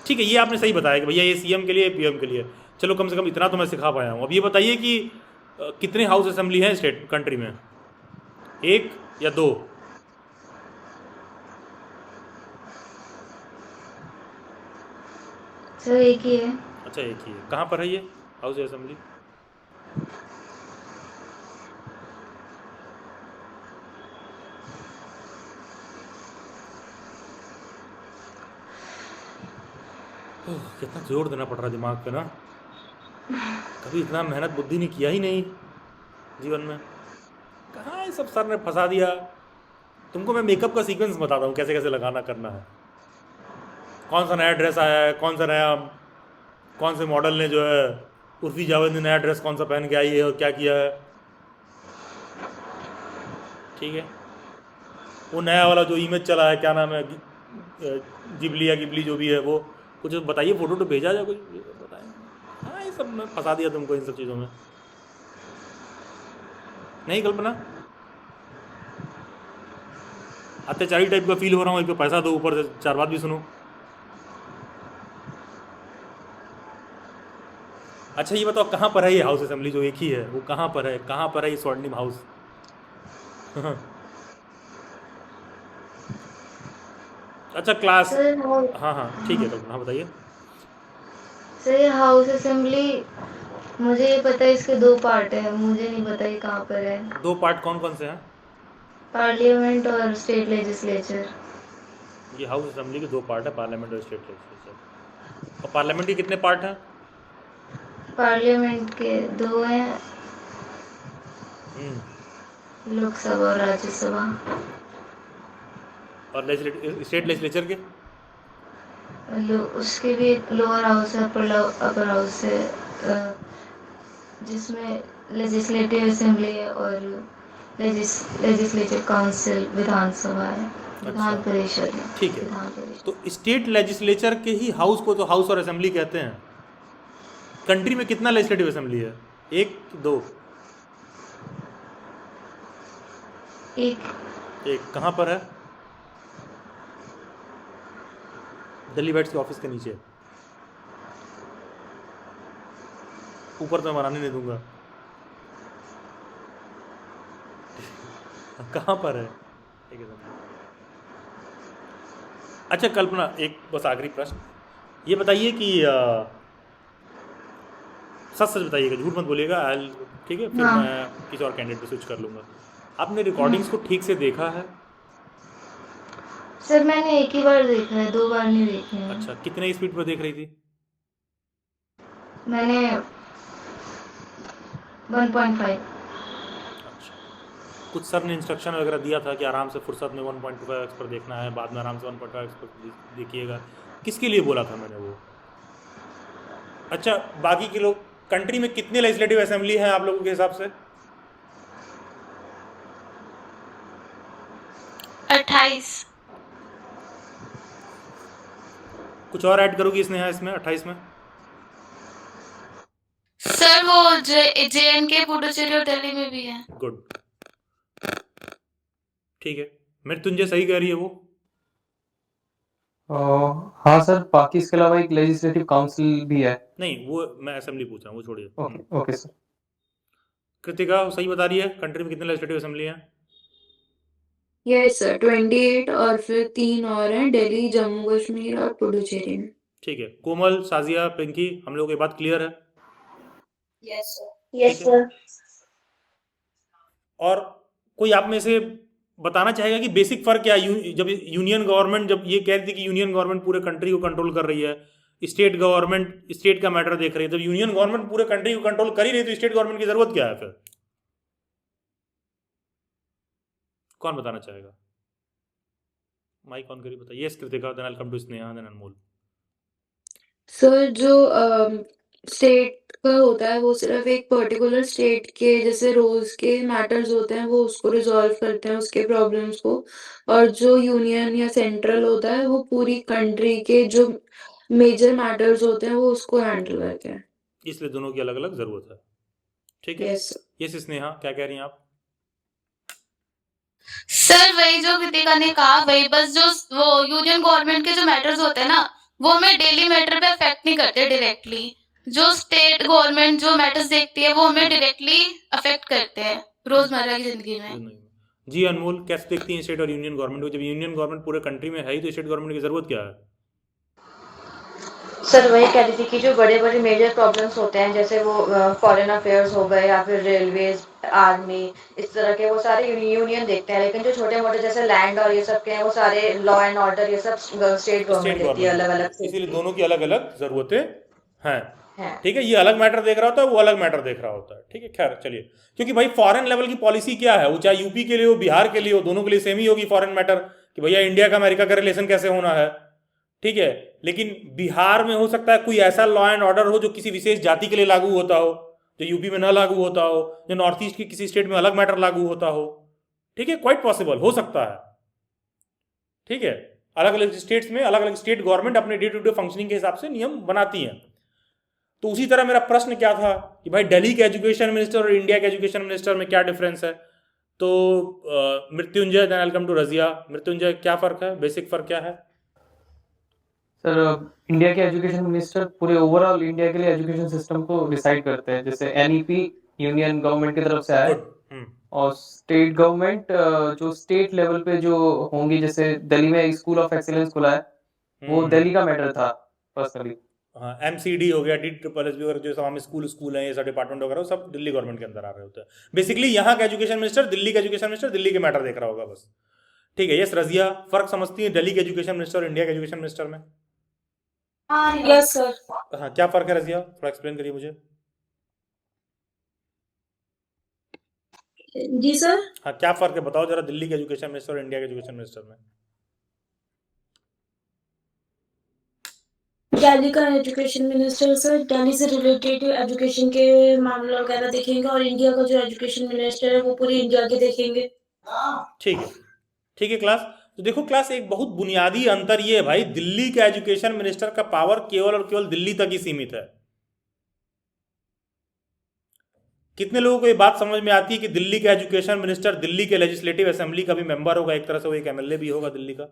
ठीक है, ये आपने सही बताया कि भैया ये सीएम के लिए, पीएम के लिए, चलो कम से कम इतना तो मैं सिखा पाया हूँ। अब ये बताइए कि कितने हाउस असेंबली हैं स्टेट कंट्री में, 1 या 2? सर एक ही है। अच्छा, एक ही है। कहाँ पर है ये हाउस असेंबली? कितना जोर देना पड़ रहा है दिमाग पे ना, कभी इतना मेहनत बुद्धि नहीं किया ही नहीं जीवन में। कहाँ ये सब सर ने फंसा दिया। तुमको मैं मेकअप का सीक्वेंस बताता हूँ कैसे कैसे लगाना करना है। कौन सा नया ड्रेस आया है, कौन से मॉडल ने जो है उर्फी जावेद ने नया ड्रेस कौन सा पहन के आई है और क्या किया है, ठीक है। वो नया वाला जो इमेज चला है, क्या नाम है, गिबली या गिबली जो भी है, वो कुछ बताइए, फोटो तो भेजा जाए, कुछ बताएं। हाँ, ये सब मैं फंसा दिया तुमको इन सब चीज़ों में, नहीं कल्पना? अत्याचारी टाइप का फील हो रहा हूँ, एक तो पैसा दो, ऊपर से 4 बात भी सुनो। अच्छा ये बताओ कहाँ पर है ये हाउस असेंबली जो एक ही है, वो कहाँ पर है, कहाँ पर है ये स्वर्णिम हाउस? अच्छा क्लास, सर हाँ हाँ ठीक है कल्पना, हाँ बताइए। सर ये हाउस असेंबली मुझे ये पता है इसके 2 पार्ट है, मुझे नहीं पता ये कहाँ पर है। 2 पार्ट कौन कौन से हैं? पार्लियामेंट और स्टेट लेजिस्लेचर। ये हाउस असेंबली के 2 पार्ट है, पार्लियामेंट और स्टेट लेजिस्लेचर। और पार्लियामेंट के कितने पार्ट हैं? पार्लियामेंट के 2 हैं, लोकसभा और राज्यसभा। और स्टेट लेजिस्लेचर के? उसके भी लोअर हाउस है, अपर हाउस है, जिसमें लेजिस्लेटिव असेंबली है और लेजिस्लेटिव काउंसिल विधानसभा है, विधान परिषद है। ठीक है, विधान परिषद। तो स्टेट लेजिस्लेचर के ही हाउस को तो हाउस और असेंबली कहते हैं। कंट्री में कितना लेजिस्लेटिव असेंबली है, 1 कि 2? एक कहाँ पर है? दिल्ली बैट्स के ऑफिस के नीचे, ऊपर तो मैं बनाने नहीं दूंगा। कहाँ पर है? एक सेकंड। अच्छा कल्पना, एक बस आखिरी प्रश्न, ये बताइए कि सच सच बताइएगा, झूठ मत बोलिएगा, ठीक है, फिर हाँ। मैं किसी और कैंडिडेट पे स्विच कर लूँगा। आपने रिकॉर्डिंग्स को ठीक से देखा है? सर मैंने एक ही बार देखा है, 2 बार नहीं देखे हैं। अच्छा, कितने स्पीड पर देख रही थी? मैंने 1.5। अच्छा, कुछ सर ने इंस्ट्रक्शन वगैरह दिया था कि आराम से फुर्सत में 1.25x पर देखना है, बाद में आराम से 1.5x पर देखिएगा, किसके लिए बोला था मैंने वो? अच्छा, बाकी के लोग, कंट्री में कितने लेजिस्लेटिव असेंबली हैं आप लोगों के हिसाब से? 28। कुछ और ऐड करोगी स्नेहा इसमें 28 में? सर वो JNK, पुडुचेरी और दिल्ली में भी है। गुड, ठीक है, मृत्युंजय सही कह रही है वो। हाँ सर, बाकी इसके अलावा एक लेजिस्लेटिव काउंसिल भी है। नहीं, वो मैं असेंबली पूछ रहा हूँ, वो छोड़िए। Okay okay sir. कृतिका वो सही बता रही है, कंट्री में कितने लेजिस्लेटिव असेंबली हैं? यस सर, 28 और फिर 3 और हैं, दिल्ली, जम्मू कश्मीर और पुडुचेरी में। ठीक है, कोमल, साजिया, पिंकी, हम लोगों की बात क्लियर है? Yes sir. Yes sir. और कोई आप में से बताना चाहेगा कि बेसिक फर्क क्या है? जब यूनियन गवर्नमेंट जब ये कह रही थी कि यूनियन गवर्नमेंट पूरे कंट्री को कंट्रोल कर रही है, स्टेट गवर्नमेंट स्टेट का मैटर देख रही है, जब यूनियन गवर्नमेंट पूरे कंट्री को कंट्रोल कर ही रही है, तो स्टेट गवर्नमेंट की जरूरत क्या है फिर? कौन बताना चाहेगा? माइक ऑन करिए, बताइए। Yes Kritika, then I will come to Sneha, then Anmol. Sir जो स्टेट का होता है वो सिर्फ एक पर्टिकुलर स्टेट के जैसे रोज के मैटर्स होते हैं वो उसको रिजॉल्व करते हैं उसके प्रॉब्लम्स को, और जो यूनियन या सेंट्रल होता है वो पूरी कंट्री के जो मेजर मैटर्स होते हैं वो उसको हैंडल करते हैं। इसलिए दोनों की अलग अलग जरूरत है, ठीक है। यस यस स्नेहा, क्या कह रही हैं आप? सर वही जो कृतिका ने कहा वही, बस जो वो यूनियन गवर्नमेंट के जो मैटर्स होते हैं ना वो हमें डेली मैटर पे अफेक्ट नहीं करते डायरेक्टली। जो स्टेट गवर्नमेंट जो मैटर्स देखती है वो हमें डायरेक्टली अफेक्ट करते हैं रोजमर्रा की जिंदगी में। जिंदगी में। जी अनमोल, कैसे देखती हैं स्टेट और यूनियन गवर्नमेंट को? जब यूनियन गवर्नमेंट पूरे कंट्री में है ही तो स्टेट गवर्नमेंट की जरूरत क्या है? सर वही कह रही थी कि जो बड़े बड़े मेजर प्रॉब्लम्स होते हैं जैसे वो फॉरेन अफेयर्स हो गए या फिर रेलवेज, आर्मी, इस तरह के वो सारे यूनियन देखते हैं, लेकिन जो छोटे मोटे जैसे लैंड और ये सब के हैं वो सारे लॉ एंड ऑर्डर ये सब स्टेट गवर्नमेंट देखती है अलग अलग से। इसीलिए दोनों की अलग अलग जरूरतें हैं, हैं। ठीक है। ये अलग मैटर देख रहा होता है, वो अलग मैटर देख रहा होता है, ठीक है। खैर चलिए, क्योंकि भाई फॉरेन लेवल की पॉलिसी क्या है, वो चाहे यूपी के लिए हो, बिहार के लिए हो, दोनों के लिए सेम ही होगी फॉरेन मैटर, कि भैया इंडिया का अमेरिका का रिलेशन कैसे होना है, ठीक है। लेकिन बिहार में हो सकता है कोई ऐसा लॉ एंड ऑर्डर हो जो किसी विशेष जाति के लिए लागू होता हो, जो यूपी में ना लागू होता हो, जो नॉर्थ ईस्ट की किसी स्टेट में अलग मैटर लागू होता हो, ठीक है। क्वाइट पॉसिबल हो सकता है, ठीक है। अलग अलग स्टेट्स में अलग अलग स्टेट गवर्नमेंट अपने डे टू डे फंक्शनिंग के हिसाब से नियम बनाती हैं। तो उसी तरह मेरा प्रश्न क्या था कि भाई दिल्ली के एजुकेशन मिनिस्टर और इंडिया के एजुकेशन मिनिस्टर में क्या डिफरेंस है? तो Mrityunjay, then I will come to Razia. Mrityunjay, क्या फर्क है, बेसिक फर्क क्या है? सर इंडिया के एजुकेशन मिनिस्टर पूरे ओवरऑल इंडिया के लिए एजुकेशन सिस्टम को डिसाइड करते हैं, जैसे एनईपी यूनियन गवर्नमेंट की तरफ से आया है, गुड। और स्टेट गवर्नमेंट जो स्टेट लेवल पे जो होंगी, जैसे दिल्ली में स्कूल ऑफ एक्सीलेंस खुला है वो दिल्ली का मैटर था पर्सनली। हाँ, एमसीडी हो गया, DSSB वगैरह, जो तमाम स्कूल हैं, ये सब डिपार्टमेंट वगैरह, वो सब दिल्ली गवर्नमेंट के अंदर आ रहे होते हैं। बेसिकली यहाँ का एजुकेशन मिनिस्टर दिल्ली का एजुकेशन मिनिस्टर दिल्ली के मैटर देख रहा होगा बस, ठीक है। यस रजिया, फर्क समझती है दिल्ली के एजुकेशन मिनिस्टर और इंडिया के एजुकेशन मिनिस्टर में? Yes sir. हाँ, क्या फर्क है रजिया, थोड़ा एक्सप्लेन करिए मुझे। जी सर। हाँ, क्या फर्क है बताओ जरा, दिल्ली के एजुकेशन मिनिस्टर और इंडिया के एजुकेशन मिनिस्टर में? दिल्ली का एजुकेशन मिनिस्टर सर दिल्ली से रिलेटेड एजुकेशन के मामले वगैरह देखेंगे, और इंडिया का जो एजुकेशन मिनिस्टर है वो पूरी इंडिया के देखेंगे। ठीक है, ठीक है क्लास। तो देखो क्लास, एक बहुत बुनियादी अंतर ये है भाई, दिल्ली के एजुकेशन मिनिस्टर का पावर केवल और केवल दिल्ली तक ही सीमित है। कितने लोगों को ये बात समझ में आती है कि दिल्ली का एजुकेशन मिनिस्टर दिल्ली के लेजिस्लेटिव असेंबली का भी मेंबर होगा, एक तरह से वो एक एमएलए भी होगा दिल्ली का?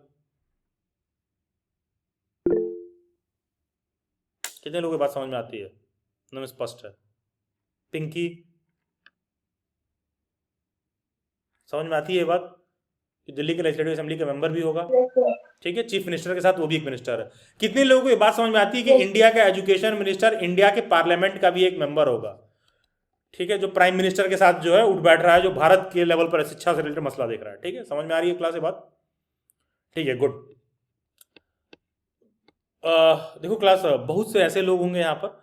कितने लोगों को बात समझ में आती है, एकदम स्पष्ट है? पिंकी, समझ में आती है ये बात कि दिल्ली के लेजिस्लेटिव असेंबली का मेंबर भी होगा, ठीक है, चीफ मिनिस्टर के साथ वो भी एक मिनिस्टर है। कितने लोगों को ये बात समझ में आती है कि इंडिया का एजुकेशन मिनिस्टर इंडिया के पार्लियामेंट का भी एक मेंबर होगा, ठीक है, जो प्राइम मिनिस्टर के साथ जो है उठ बैठ रहा है, जो भारत के लेवल पर शिक्षा से रिलेटेड मसला देख रहा है, ठीक है। समझ में आ रही है क्लास ये बात? ठीक है, गुड। देखो क्लास, बहुत से ऐसे लोग होंगे यहाँ पर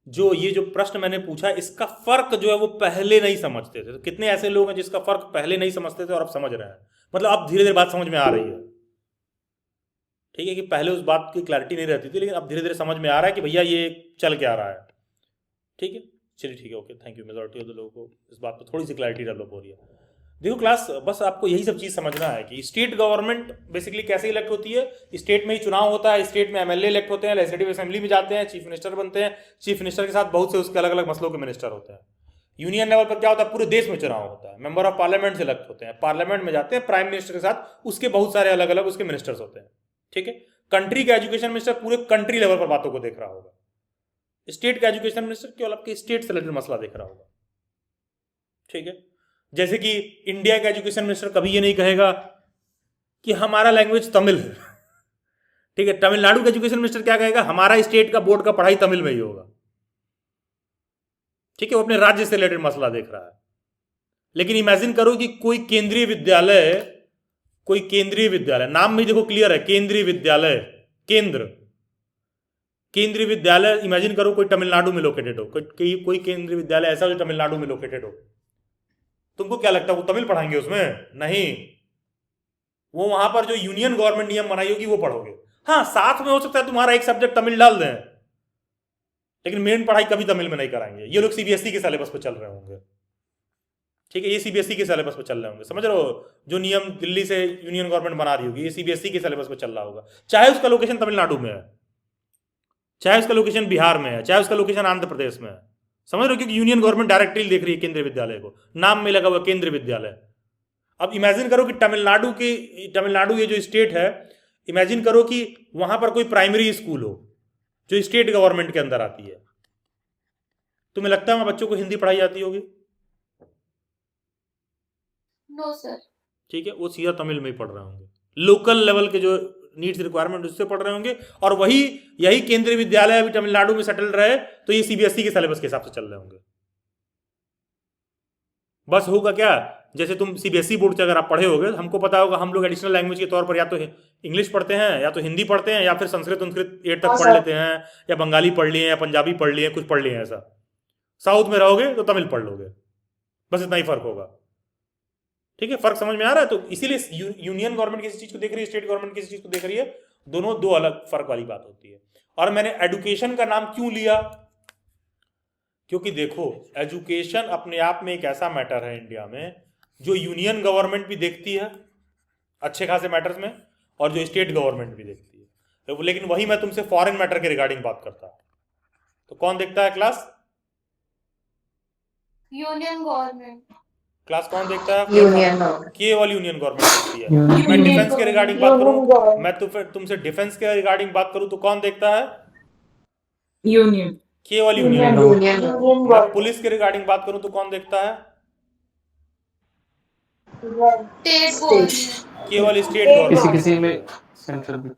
जो ये जो प्रश्न मैंने पूछा इसका फर्क जो है वो पहले नहीं समझते थे। तो कितने ऐसे लोग हैं जिसका फर्क पहले नहीं समझते थे और अब समझ रहे हैं, मतलब अब धीरे धीरे बात समझ में आ रही है, ठीक है, कि पहले उस बात की क्लैरिटी नहीं रहती थी, लेकिन अब धीरे धीरे समझ में आ रहा है कि भैया ये चल के आ रहा है, ठीक है। चलिए ठीक है, okay, thank you. Majority of the लोगों को इस बात पर थोड़ी सी क्लैरिटी डेवलप हो रही है। देखो क्लास, बस आपको यही सब चीज़ समझना है कि स्टेट गवर्नमेंट बेसिकली कैसे इलेक्ट होती है। स्टेट में ही चुनाव होता है, स्टेट में एमएलए इलेक्ट होते हैं, लेजिस्लेटिव असेंबली में जाते हैं, चीफ मिनिस्टर बनते हैं, चीफ मिनिस्टर के साथ बहुत से उसके अलग अलग मसलों के मिनिस्टर होते हैं। यूनियन लेवल पर क्या होता है, पूरे देश में चुनाव होता है, मेंबर ऑफ पार्लियामेंट से इलेक्ट होते हैं, पार्लियामेंट में जाते हैं, प्राइम मिनिस्टर के साथ उसके बहुत सारे अलग अलग उसके मिनिस्टर्स होते हैं, ठीक है। कंट्री का एजुकेशन मिनिस्टर पूरे कंट्री लेवल पर बातों को देख रहा होगा, स्टेट का एजुकेशन मिनिस्टर केवल आपके स्टेट से रिलेटेड मसला देख रहा होगा, ठीक है। जैसे कि इंडिया का एजुकेशन मिनिस्टर कभी ये नहीं कहेगा कि हमारा लैंग्वेज तमिल है, ठीक है। तमिलनाडु का एजुकेशन मिनिस्टर क्या कहेगा, हमारा स्टेट का बोर्ड का पढ़ाई तमिल में ही होगा, ठीक है। वो अपने राज्य से रिलेटेड मसला देख रहा है। लेकिन इमेजिन करो कि कोई केंद्रीय विद्यालय, नाम में देखो क्लियर है, केंद्रीय विद्यालय, केंद्रीय विद्यालय, इमेजिन करो कोई तमिलनाडु में लोकेटेड हो, कोई केंद्रीय विद्यालय ऐसा जो तमिलनाडु में लोकेटेड हो, तुमको क्या लगता है वो तमिल पढ़ाएंगे उसमें? नहीं, वो वहां पर जो यूनियन गवर्नमेंट नियम बनाई होगी वो पढ़ोगे। हाँ, साथ में हो सकता है तुम्हारा एक सब्जेक्ट तमिल डाल दें, लेकिन मेन पढ़ाई कभी तमिल में नहीं कराएंगे। ये लोग सीबीएसई के सिलेबस पर चल रहे होंगे, ठीक है, ये सीबीएसई के सिलेबस पर चल रहे होंगे, समझ रहे हो? जो नियम दिल्ली से यूनियन गवर्नमेंट बना रही होगी, ये सीबीएसई के सिलेबस पर चल रहा होगा, चाहे उसका लोकेशन तमिलनाडु में है, चाहे उसका लोकेशन बिहार में है, चाहे उसका लोकेशन आंध्र प्रदेश में है, समझ रहे हो? क्योंकि यूनियन गवर्नमेंट डायरेक्टली देख रही है केंद्रीय विद्यालय को, नाम में लगा हुआ केंद्रीय विद्यालय। अब इमेजिन करो कि तमिलनाडु ये जो स्टेट है, इमेजिन करो कि वहां पर कोई प्राइमरी स्कूल हो जो स्टेट गवर्नमेंट के अंदर आती है। तुम्हें लगता है वहां बच्चों को हिंदी पढ़ाई जाती होगी? No sir. ठीक है, वो सीधा तमिल में ही पढ़ रहे होंगे, लोकल लेवल के जो नीड्स रिक्वायरमेंट उससे पढ़ रहे होंगे, और वही यही केंद्रीय विद्यालय अभी तमिलनाडु में सेटल रहे तो ये सीबीएसई के सिलेबस के हिसाब से चल रहे होंगे। बस होगा क्या, जैसे तुम सीबीएसई बोर्ड से अगर आप पढ़े होगे, हमको पता होगा हम लोग एडिशनल लैंग्वेज के तौर पर या तो इंग्लिश पढ़ते हैं, या तो हिंदी पढ़ते हैं, या फिर संस्कृत 8 तक पढ़ लेते हैं, या बंगाली पढ़ लिए, या पंजाबी पढ़ लिए, कुछ पढ़ लिए ऐसा। साउथ में रहोगे तो तमिल पढ़ लोगे, बस इतना ही फर्क होगा। ठीक है, फर्क समझ में आ रहा है? तो इसीलिए यूनियन गवर्नमेंट किसी चीज को देख रही है, स्टेट गवर्नमेंट किसी चीज को देख रही है, दोनों दो अलग फर्क वाली बात होती है। और मैंने एजुकेशन का नाम क्यों लिया, क्योंकि देखो एजुकेशन अपने आप में एक ऐसा मैटर है इंडिया में जो यूनियन गवर्नमेंट भी देखती है अच्छे खासे मैटर्स में, और जो स्टेट गवर्नमेंट भी देखती है। लेकिन वही मैं तुमसे फॉरेन मैटर के रिगार्डिंग बात करता हूं, तो कौन देखता है क्लास? Union government. क्लास कौन देखता है? यूनियन केवल यूनियन गवर्नमेंट देखती है। मैं डिफेंस के रिगार्डिंग बात करूं, मैं तो फिर तुमसे डिफेंस के रिगार्डिंग बात करूं तो कौन देखता है? यूनियन। केवल यूनियन। यूनियन मैं पुलिस के रिगार्डिंग बात करूं तो कौन देखता है? State government. केवल स्टेट किसी गवर्नमेंट। किसी में सेंट्रल भी।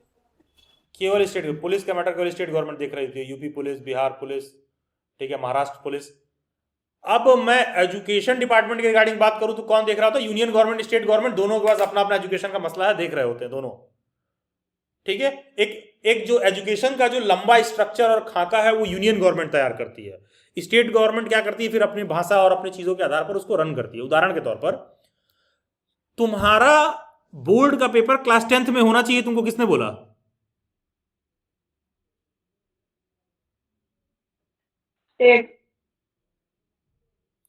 केवल स्टेट, पुलिस का मैटर केवल स्टेट गवर्नमेंट देख रही थी, यूपी पुलिस, बिहार पुलिस, ठीक है, महाराष्ट्र पुलिस। अब मैं एजुकेशन डिपार्टमेंट के रिगार्डिंग बात करूं तो कौन देख रहा होता है? यूनियन गवर्नमेंट, स्टेट गवर्नमेंट, दोनों के पास अपना अपना एजुकेशन का मसला है, देख रहे होते हैं दोनों। ठीक है, एक जो एजुकेशन का जो लंबा स्ट्रक्चर और खाका है वो यूनियन गवर्नमेंट तैयार करती है, स्टेट गवर्नमेंट क्या करती है, फिर अपनी भाषा और अपनी चीजों के आधार पर उसको रन करती है। उदाहरण के तौर पर तुम्हारा बोर्ड का पेपर क्लास 10th में होना चाहिए, तुमको किसने बोला?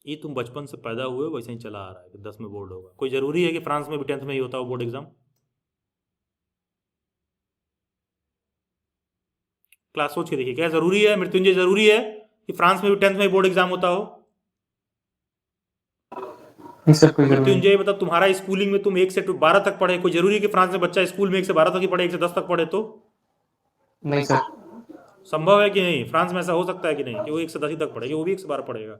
ये तुम बचपन से पैदा हुए वैसे ही चला आ रहा है कि 10 में बोर्ड होगा। कोई जरूरी है कि फ्रांस में भी 10th में ही होता हो बोर्ड एग्जाम? क्लास सोच के देखिए, क्या जरूरी है मृत्युंजय, जरूरी है कि फ्रांस में भी 10th में बोर्ड एग्जाम होता हो? नहीं सर, कोई जरूरी नहीं। मृत्युंजय मतलब तुम्हारा स्कूलिंग में तुम 1 से 12 तक पढ़े, कोई जरूरी है कि फ्रांस में बच्चा स्कूल में 1 से 12 तक ही पढ़े, 1 से 10 तक पढ़े? तो नहीं सर। संभव है कि नहीं? फ्रांस में ऐसा हो सकता है कि नहीं कि वो 1 से 10 ही तक पढ़ेगा, वो भी 1 से 12 पढ़ेगा?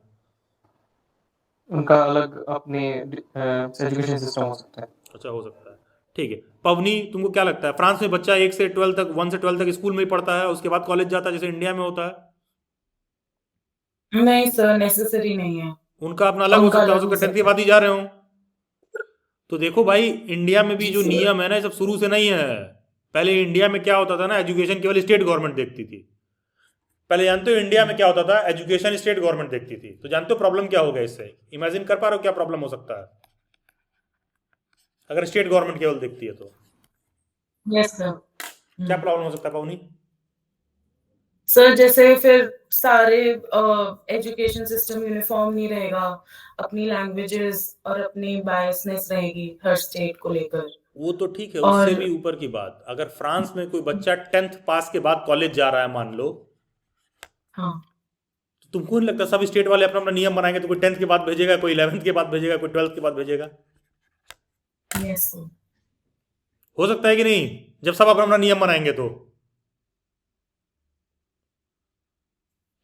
उनका अलग अपने एजुकेशन सिस्टम हो सकता है। अच्छा, हो सकता है, ठीक है। पवनी, तुमको क्या लगता है फ्रांस में बच्चा 1 से 12 तक, 1 से 12 तक स्कूल में ही पढ़ता है, उसके बाद कॉलेज जाता है जैसे इंडिया में होता है? नहीं सर, नेसेसरी नहीं है। उनका अपना अलग हो उनका सकता है, अलग हो 10th के बाद ही जा रहे हो। तो देखो भाई, इंडिया में भी जो नियम है ना, ये सब शुरू से नहीं है। पहले इंडिया में क्या होता था ना, एजुकेशन केवल स्टेट गवर्नमेंट देखती थी। पहले जानते हो इंडिया में क्या होता था? एजुकेशन स्टेट गवर्नमेंट देखती थी। तो जानते हो प्रॉब्लम क्या होगा इससे? इमेजिन कर पा रहे हो क्या प्रॉब्लम हो सकता है अगर स्टेट गवर्नमेंट केवल देखती है तो? Yes sir. क्या प्रॉब्लम हो सकता है पवनी? सर जैसे फिर सारे एजुकेशन सिस्टम यूनिफॉर्म नहीं रहेगा, अपनी लैंग्वेजेस और अपनी बायसनेस रहेगी हर स्टेट को लेकर। वो तो ठीक है, और- उससे भी ऊपर की बात, अगर फ्रांस में कोई बच्चा 10th पास के बाद कॉलेज जा रहा है मान लो, हाँ तो तुमको नहीं लगता सब स्टेट वाले अपना अपना नियम बनाएंगे? तो कोई 10th के बाद भेजेगा, कोई 11th के बाद भेजेगा, कोई 12th के बाद भेजेगा? Yes sir. हो सकता है कि नहीं? जब सब अपना अपना नियम बनाएंगे तो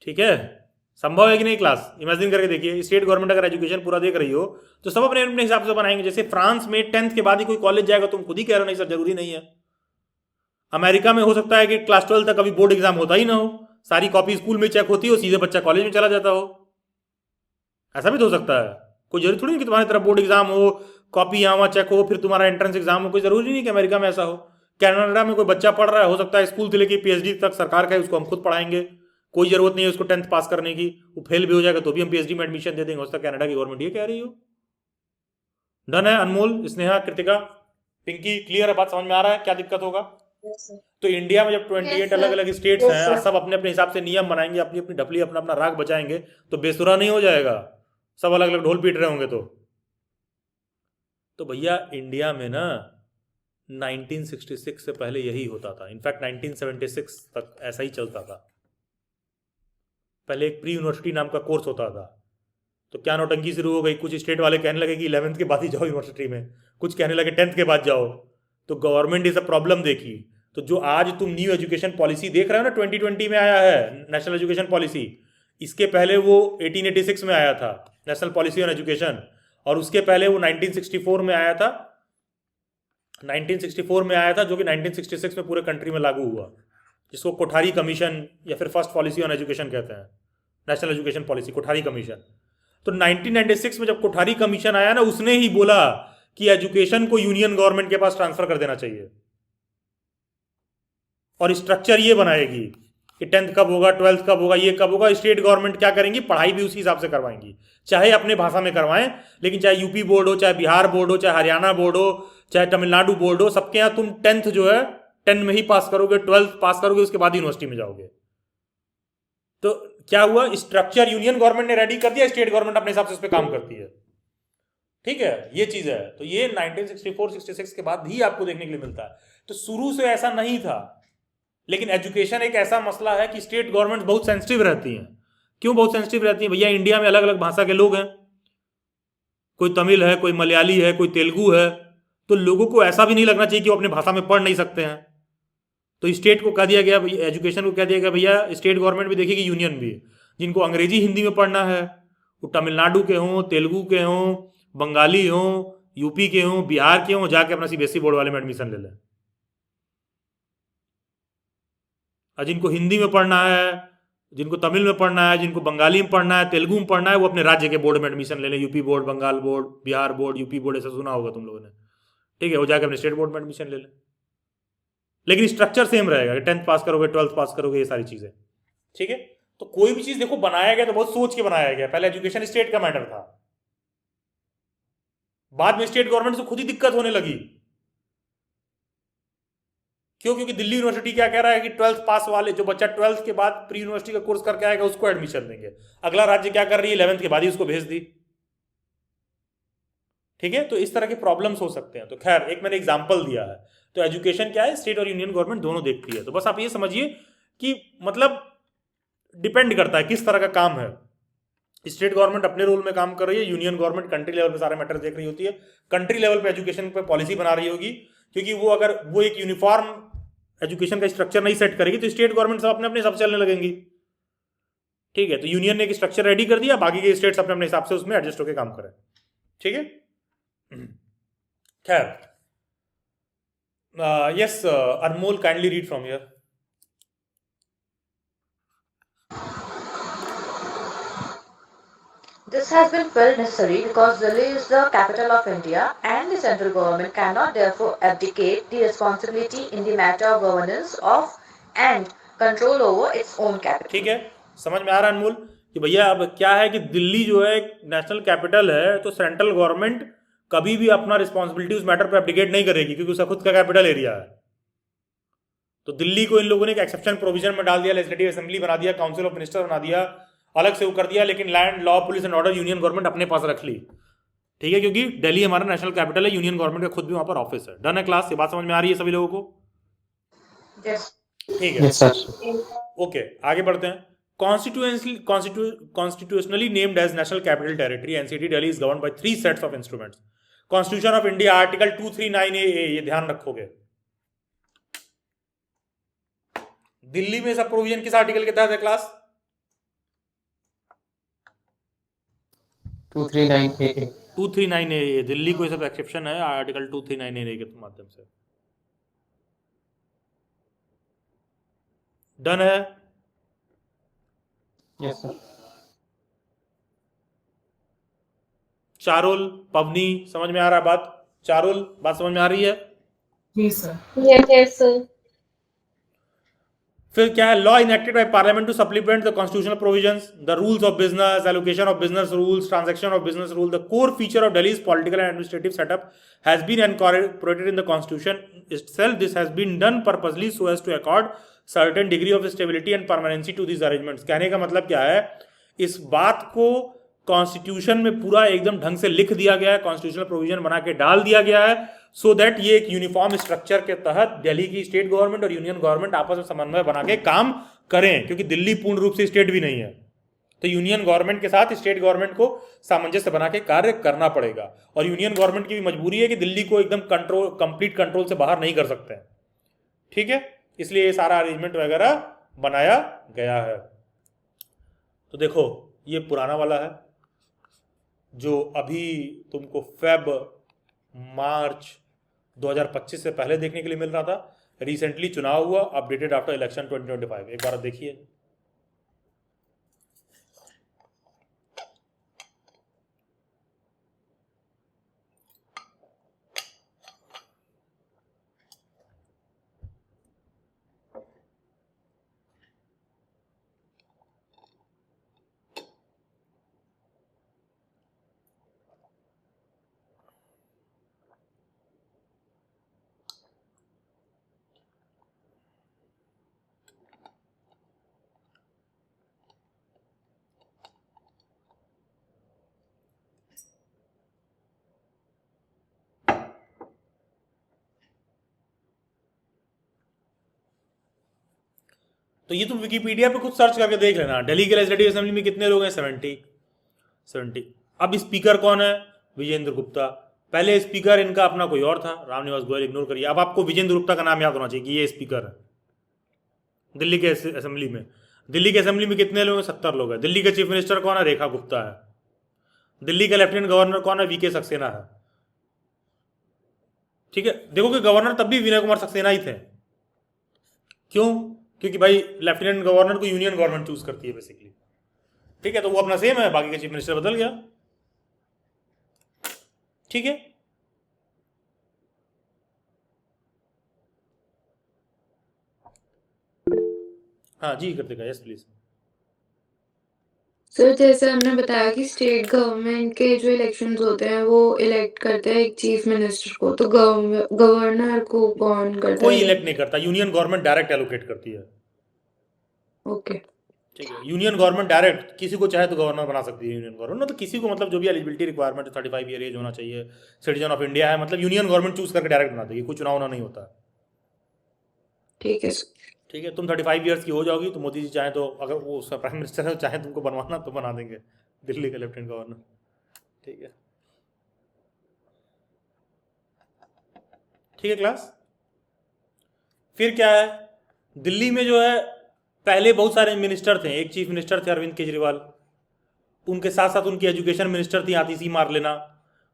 ठीक है, संभव है कि नहीं क्लास? इमेजिन करके देखिए, स्टेट गवर्नमेंट अगर एजुकेशन पूरा देख रही हो तो सब अपने अपने हिसाब से बनाएंगे। जैसे फ्रांस में 10th के बाद ही कोई कॉलेज जाएगा, तुम खुद ही कह रहे हो नहीं सर जरूरी नहीं है। अमेरिका में हो सकता है कि क्लास 12 तक अभी बोर्ड एग्जाम होता ही ना हो, सारी कॉपी स्कूल में चेक होती हो, सीधे बच्चा कॉलेज में चला जाता हो। ऐसा भी तो हो सकता है। कोई जरूरी थोड़ी नहीं कि तुम्हारी तरफ बोर्ड एग्जाम हो, कॉपी यहाँ वहाँ चेक हो, फिर तुम्हारा एंट्रेंस एग्जाम हो। कोई जरूरी नहीं कि अमेरिका में ऐसा हो। कनाडा में कोई बच्चा पढ़ रहा है, हो सकता है स्कूल से लेकर पीएचडी तक सरकार का है, उसको हम खुद पढ़ाएंगे, कोई जरूरत नहीं है उसको 10th पास करने की। वो फेल भी हो जाएगा तो भी हम पीएचडी में एडमिशन दे देंगे। हो सकता है कनाडा की गवर्नमेंट ये कह रही हो। डन है? अनमोल, स्नेहा, कृतिका, पिंकी क्लियर है, बात समझ में आ रहा है क्या दिक्कत होगा? Yes, sir. तो इंडिया में जब 28 Yes, sir. अलग अलग स्टेट्स Yes, हैं sir. और सब अपने अपने हिसाब से नियम बनाएंगे, अपनी अपनी ढपली अपना अपना राग बजाएंगे, तो बेसुरा नहीं हो जाएगा? सब अलग अलग ढोल पीट रहे होंगे तो भैया इंडिया में ना 1966 से पहले यही होता था। इनफैक्ट 1976 तक ऐसा ही चलता था। पहले एक प्री यूनिवर्सिटी नाम का कोर्स होता था। तो क्या नौटंकी शुरू हो गई, कुछ स्टेट वाले कहने लगे कि 11th के बाद ही जाओ यूनिवर्सिटी में, कुछ कहने लगे 10th के बाद जाओ। तो गवर्नमेंट ये सब प्रॉब्लम देखी। तो जो आज तुम न्यू एजुकेशन पॉलिसी देख रहे हो ना, 2020 में आया है नेशनल एजुकेशन पॉलिसी, इसके पहले वो 1886 में आया था नेशनल पॉलिसी ऑन एजुकेशन, और उसके पहले वो 1964 में आया था। 1964 में आया था, जो कि 1966 में पूरे कंट्री में लागू हुआ, जिसको कोठारी कमीशन या फिर फर्स्ट पॉलिसी ऑन एजुकेशन कहते हैं, national education policy, Kothari commission. तो 1996 में जब कोठारी कमीशन आया ना, उसने ही बोला कि एजुकेशन को यूनियन गवर्नमेंट के पास ट्रांसफर कर देना चाहिए, और स्ट्रक्चर ये बनाएगी कि 10th कब होगा, 12th कब होगा, ये कब होगा। स्टेट गवर्नमेंट क्या करेंगी, पढ़ाई भी उसी हिसाब से करवाएंगी, चाहे अपने भाषा में करवाएं, लेकिन चाहे यूपी बोर्ड हो, चाहे बिहार बोर्ड हो, चाहे हरियाणा बोर्ड हो, चाहे तमिलनाडु बोर्ड हो, सबके यहाँ तुम 10th जो है 10 में ही पास करोगे, 12th पास करोगे, उसके बाद यूनिवर्सिटी में जाओगे। तो क्या हुआ, स्ट्रक्चर यूनियन गवर्नमेंट ने रेडी कर दिया, स्टेट गवर्नमेंट अपने हिसाब से उस पर काम करती है। ठीक है, ये चीज है। तो ये 1964-66 के बाद ही आपको देखने के लिए मिलता है। तो शुरू से ऐसा नहीं था, लेकिन एजुकेशन एक ऐसा मसला है कि स्टेट गवर्नमेंट बहुत सेंसिटिव रहती हैं। क्यों बहुत सेंसिटिव रहती हैं भैया? इंडिया में अलग अलग भाषा के लोग हैं, कोई तमिल है, कोई मलयाली है, कोई तेलुगु है। तो लोगों को ऐसा भी नहीं लगना चाहिए कि वो अपनी भाषा में पढ़ नहीं सकते हैं। तो स्टेट को कह दिया गया, एजुकेशन को कह दिया गया भैया स्टेट गवर्नमेंट भी देखेगी, यूनियन भी। जिनको अंग्रेजी हिंदी में पढ़ना है, वो तमिलनाडु के हों, तेलुगु के हों, बंगाली हों, यूपी के हों, बिहार के हों, जाके अपना सीबीएसई बोर्ड वाले में एडमिशन ले लें। और जिनको हिंदी में पढ़ना है, जिनको तमिल में पढ़ना है, जिनको बंगाली में पढ़ना है, तेलुगु में पढ़ना है, वो अपने राज्य के बोर्ड में एडमिशन ले लें। UP board, Bengal board, Bihar board, UP board, ऐसा सुना होगा तुम लोगों ने। ठीक है, वो जाके अपने स्टेट बोर्ड में एडमिशन ले लें। लेकिन स्ट्रक्चर सेम रहेगा कि 10th पास करोगे, 12th पास करोगे, ये सारी चीजें। ठीक है, तो कोई भी चीज देखो बनाया गया तो बहुत सोच के बनाया गया। पहले एजुकेशन स्टेट का मैटर था, बाद में स्टेट गवर्नमेंट से खुद ही दिक्कत होने लगी। क्यों? क्योंकि दिल्ली यूनिवर्सिटी क्या कह रहा है कि 12th पास वाले जो बच्चा 12th के बाद प्री यूनिवर्सिटी का कोर्स करके आएगा उसको एडमिशन देंगे। अगला राज्य क्या कर रही है, 11th के बाद ही उसको भेज दी। ठीक है, तो इस तरह के प्रॉब्लम्स हो सकते हैं। तो खैर, एक मैंने एग्जांपल दिया है। तो एजुकेशन क्या है, स्टेट और यूनियन गवर्नमेंट दोनों देखती है। तो बस आप ये समझिए कि मतलब डिपेंड करता है किस तरह का काम है। स्टेट गवर्नमेंट अपने रोल में काम कर रही है, यूनियन गवर्नमेंट कंट्री लेवल पे सारे मैटर देख रही होती है, कंट्री लेवल पे एजुकेशन पे पॉलिसी बना रही होगी। क्योंकि वो अगर वो एक यूनिफॉर्म एजुकेशन का स्ट्रक्चर नहीं सेट करेगी तो स्टेट गवर्नमेंट सब अपने अपने हिसाब से चलने लगेंगी। ठीक है, तो यूनियन ने एक स्ट्रक्चर रेडी कर दिया, बाकी के स्टेट्स अपने अपने हिसाब से उसमें एडजस्ट होकर काम करें। ठीक है, खैर, yes Anmol, kindly read from here. This has been felt necessary because Delhi is the capital of India and the central government cannot therefore abdicate the responsibility in the matter of governance of and control over its own capital. ठीक है, समझ में आ रहा है अनमोल कि भैया अब क्या है कि दिल्ली जो है एक नेशनल कैपिटल है, तो सेंट्रल गवर्नमेंट कभी भी अपना रिस्पॉन्सिबिलिटी उस मैटर पर एब्डिकेट नहीं करेगी क्योंकि उसका खुद का कैपिटल एरिया है। तो दिल्ली को इन लोगों ने एक एक्सेप्शन प्रोविजन में डाल दिया, लेजिस्लेटिव असेंबली बना दिया, काउंसिल ऑफ मिनिस्टर बना दिया, अलग से वो कर दिया, लेकिन land, law, police and order union government अपने पास रख ली। ठीक है, क्योंकि दिल्ली हमारा नेशनल कैपिटल है, यूनियन गवर्नमेंट का खुद भी वहां पर ऑफिस है। डन है क्लास? ये बात समझ में आ रही है सभी लोगों को? Yes. ठीक है, Yes, sir. ओके, आगे बढ़ते हैं। Constitutionally named as National Capital Territory, NCT, Delhi is governed by 3 sets of instruments. Constitution of India, Article 239AA, ये ध्यान रखोगे। दिल्ली में सब प्रोविजन किस आर्टिकल के तहत है क्लास? 239AA. 239AA। दिल्ली को सब एक्सेप्शन है आर्टिकल 239AA के माध्यम से। डन है? Yes, sir. चारुल, पवनी, समझ में आ रहा है बात? चारुल, बात समझ में आ रही है? जी सर। Yes, yes, sir. फिर क्या है, law enacted by parliament to supplement the constitutional provisions, the rules of business, allocation of business rules, transaction of business rule, the core feature of Delhi's political and administrative setup has been incorporated in the constitution itself. This has been done purposely so as to accord certain degree of stability and permanency to these arrangements. कहने का मतलब क्या है, इस बात को constitution में पूरा एकदम ढंग से लिख दिया गया है, कॉन्स्टिट्यूशनल प्रोविजन बना के डाल दिया गया है, सो दैट ये एक यूनिफॉर्म स्ट्रक्चर के तहत दिल्ली की स्टेट गवर्नमेंट और यूनियन गवर्नमेंट आपस में समन्वय बना के काम करें, क्योंकि दिल्ली पूर्ण रूप से स्टेट भी नहीं है, तो यूनियन गवर्नमेंट के साथ स्टेट गवर्नमेंट को सामंजस्य बना के कार्य करना पड़ेगा। और यूनियन गवर्नमेंट की भी मजबूरी है कि दिल्ली को एकदम कंप्लीट कंट्रोल से बाहर नहीं कर सकते हैं, ठीक है, इसलिए ये सारा अरेंजमेंट वगैरह बनाया गया है। तो देखो ये पुराना वाला है जो अभी तुमको मार्च 2025 से पहले देखने के लिए मिल रहा था, रिसेंटली चुनाव हुआ, अपडेटेड आफ्टर इलेक्शन 2025। एक बार देखिए, तो ये तुम विकिपीडिया पे खुद सर्च करके देख लेना। दिल्ली के लेजिस्लेटिव असेंबली में कितने लोग हैं? 70। अब स्पीकर कौन है? विजेंद्र गुप्ता। पहले स्पीकर इनका अपना कोई और था, रामनिवास गोयल, इग्नोर करिए। अब आपको विजेंद्र गुप्ता का नाम याद होना चाहिए कि ये स्पीकर है दिल्ली के असेंबली में। दिल्ली के असेंबली में कितने लोग हैं? 70 लोग हैं। दिल्ली के चीफ मिनिस्टर कौन है? रेखा गुप्ता है। दिल्ली का लेफ्टिनेंट गवर्नर कौन है? वीके सक्सेना है। ठीक है, देखो कि गवर्नर तब भी विनय कुमार सक्सेना ही थे। क्यों? क्योंकि भाई लेफ्टिनेंट गवर्नर को यूनियन गवर्नमेंट चूज करती है बेसिकली। ठीक है, तो वो अपना सेम है, बाकी का चीफ मिनिस्टर बदल गया। ठीक है, हाँ जी कर देगा, यस प्लीज। सर जैसे हमने बताया कि स्टेट गवर्नमेंट के जो इलेक्शंस होते हैं वो इलेक्ट करते हैं एक चीफ मिनिस्टर को, तो गवर्नर को कौन करता कोई है? इलेक्ट नहीं करता, यूनियन गवर्नमेंट डायरेक्ट एलोकेट करती है। ओके, ठीक है, यूनियन गवर्नमेंट डायरेक्ट किसी को चाहे तो गवर्नर बना सकती है। यूनियन गवर्नमेंट मतलब किसी को, मतलब जो भी एलिजिबिलिटी रिक्वायरमेंट है, 35 ईयर एज होना चाहिए, सिटीजन ऑफ इंडिया है, मतलब यूनियन गवर्नमेंट चूज करके डायरेक्ट बना देगी, कोई चुनाव ना नहीं होता। ठीक है सर। ठीक है, तुम 35 ईयर्स की हो जाओगी तो मोदी जी चाहे तो, अगर वो प्राइम मिनिस्टर है, चाहे तुमको बनवाना तो बना देंगे दिल्ली का लेफ्टिनेंट गवर्नर। ठीक है, ठीक है क्लास। फिर क्या है, दिल्ली में जो है पहले बहुत सारे मिनिस्टर थे। एक चीफ मिनिस्टर थे अरविंद केजरीवाल, उनके साथ साथ उनकी एजुकेशन मिनिस्टर थी आतिशी मारलेना।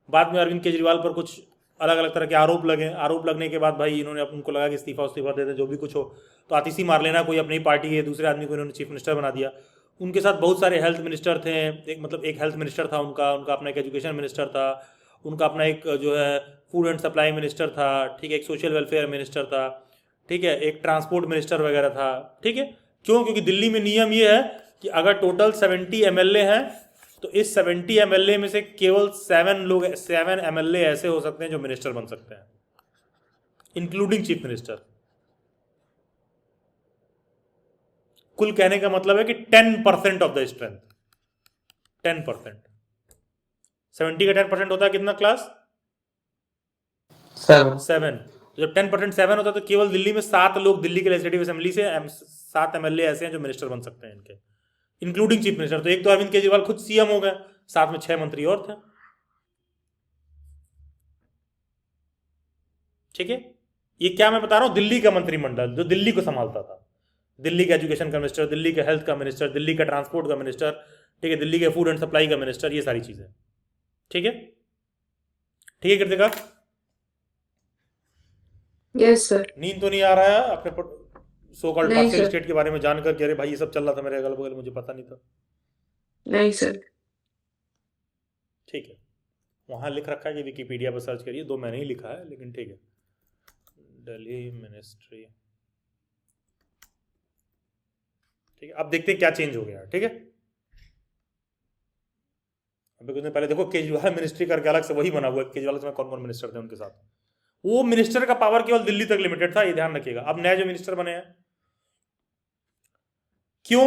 बाद में अरविंद केजरीवाल पर कुछ अलग अलग तरह के आरोप लगे। आरोप लगने के बाद भाई इन्होंने, उनको लगा कि इस्तीफा दे दें, जो भी कुछ हो, तो आतिशी मारलेना कोई अपनी पार्टी के दूसरे आदमी को इन्होंने चीफ मिनिस्टर बना दिया। उनके साथ बहुत सारे हेल्थ मिनिस्टर थे। एक हेल्थ मिनिस्टर था उनका अपना एक एजुकेशन मिनिस्टर था, उनका अपना एक जो है फूड एंड सप्लाई मिनिस्टर था। ठीक है, एक सोशल वेलफेयर मिनिस्टर था। ठीक है, एक ट्रांसपोर्ट मिनिस्टर वगैरह था। ठीक है, क्यों? क्योंकि दिल्ली में नियम ये है कि अगर टोटल 70 MLA हैं तो इस 70 MLA में से केवल 7 MLA ऐसे हो सकते हैं जो मिनिस्टर बन सकते हैं, इंक्लूडिंग चीफ मिनिस्टर। कुल कहने का मतलब है कि 10% ऑफ द स्ट्रेंथ, 10%। 70 का 10% होता है कितना क्लास? 7। जब 10% 7 होता है तो केवल दिल्ली में 7 लोग, दिल्ली के लेजिस्लेटिव असेंबली से 7 MLA ऐसे हैं जो मिनिस्टर बन सकते हैं इनके, इंक्लूडिंग चीफ मिनिस्टर। तो एक तो अरविंद केजरीवाल खुद सीएम हो गए, साथ में 6 मंत्री और थे। ठीक है, ये क्या मैं बता रहा हूं, दिल्ली का मंत्रिमंडल जो दिल्ली को संभालता था। दिल्ली का एजुकेशन का मिनिस्टर, दिल्ली का हेल्थ का मिनिस्टर, दिल्ली का ट्रांसपोर्ट का मिनिस्टर, ठीक है, दिल्ली के फूड एंड सप्लाई का मिनिस्टर, ये सारी चीजें। ठीक है, ठीक है कृतिका? Yes sir. नींद तो नहीं आ रहा है अपने सो कॉल्ड नहीं पार्शियल सर। स्टेट के बारे में जानकर कि अरे भाई ये सब चल रहा था मेरे अगल बगल, मुझे पता नहीं था। नहीं सर। ठीक है, वहां लिख रखा है कि विकिपीडिया पर सर्च करिए, 2 मैंने ही लिखा है, लेकिन ठीक है। दिल्ली मिनिस्ट्री ठीक है, अब देखते हैं क्या चेंज हो गया। ठीक है, अभी कुछ दिन पहले देखो केजरीवाल मिनिस्ट्री करके अलग से वही बना हुआ है। केजरीवाल में कौन कौन मिनिस्टर थे उनके साथ, वो मिनिस्टर का पावर केवल दिल्ली तक लिमिटेड था, ये ध्यान रखिएगा। अब नए जो मिनिस्टर बने हैं, क्यों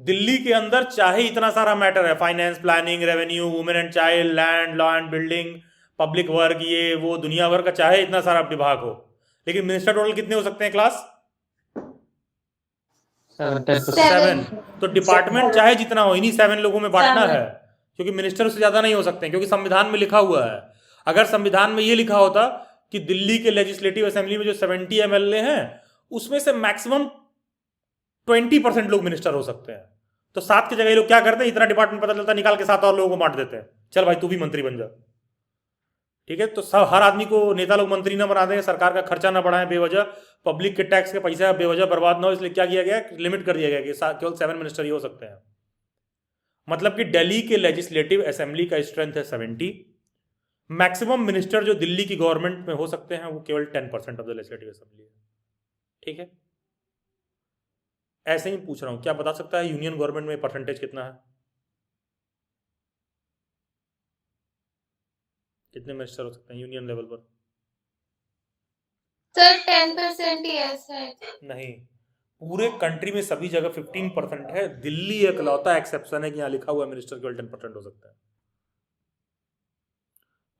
दिल्ली के अंदर चाहे इतना सारा मैटर है, finance, planning, revenue, women and child, land, law and building, public work, ये वो दुनिया भर का चाहे इतना सारा विभाग हो, लेकिन मिनिस्टर टोटल कितने हो सकते हैं क्लास? 7। तो डिपार्टमेंट चाहे जितना हो, इन्हीं 7 लोगों में बांटना है, क्योंकि मिनिस्टर उससे ज्यादा नहीं हो सकते हैं, क्योंकि संविधान में लिखा हुआ है। अगर संविधान में ये लिखा होता कि दिल्ली के लेजिस्लेटिव असेंबली में जो 70 MLA हैं, उसमें से मैक्सिमम 20% लोग मिनिस्टर हो सकते हैं, तो 7 की जगह ये लोग क्या करते हैं, इतना डिपार्टमेंट पता चलता निकाल के 7 और लोगों को बांट देते हैं, चल भाई तू भी मंत्री बन जा। ठीक है, तो सब हर आदमी को नेता लोग मंत्री ना बना दें, सरकार का खर्चा ना बढ़ाएं बेवजह, पब्लिक के टैक्स के पैसा बेवजह बर्बाद ना हो, इसलिए क्या किया गया, लिमिट कर दिया गया कि केवल 7 मिनिस्टर ही हो सकते हैं। मतलब कि दिल्ली के लेजिस्लेटिव असेंबली का स्ट्रेंथ है 70, मैक्सिमम मिनिस्टर जो दिल्ली की गवर्नमेंट में हो सकते हैं वो केवल 10% ऑफ द लेजिस्लेटिव असेंबली है। ठीक है, ऐसे ही पूछ रहा हूं, क्या बता सकता है यूनियन गवर्नमेंट में परसेंटेज कितना है, कितने मिनिस्टर हो सकते हैं यूनियन लेवल पर? सर 10% ही है सर। नहीं, पूरे कंट्री में सभी जगह 15% है, दिल्ली इकलौता एक्सेप्शन है कि यहाँ लिखा हुआ मिनिस्टर केवल 10% हो सकता है।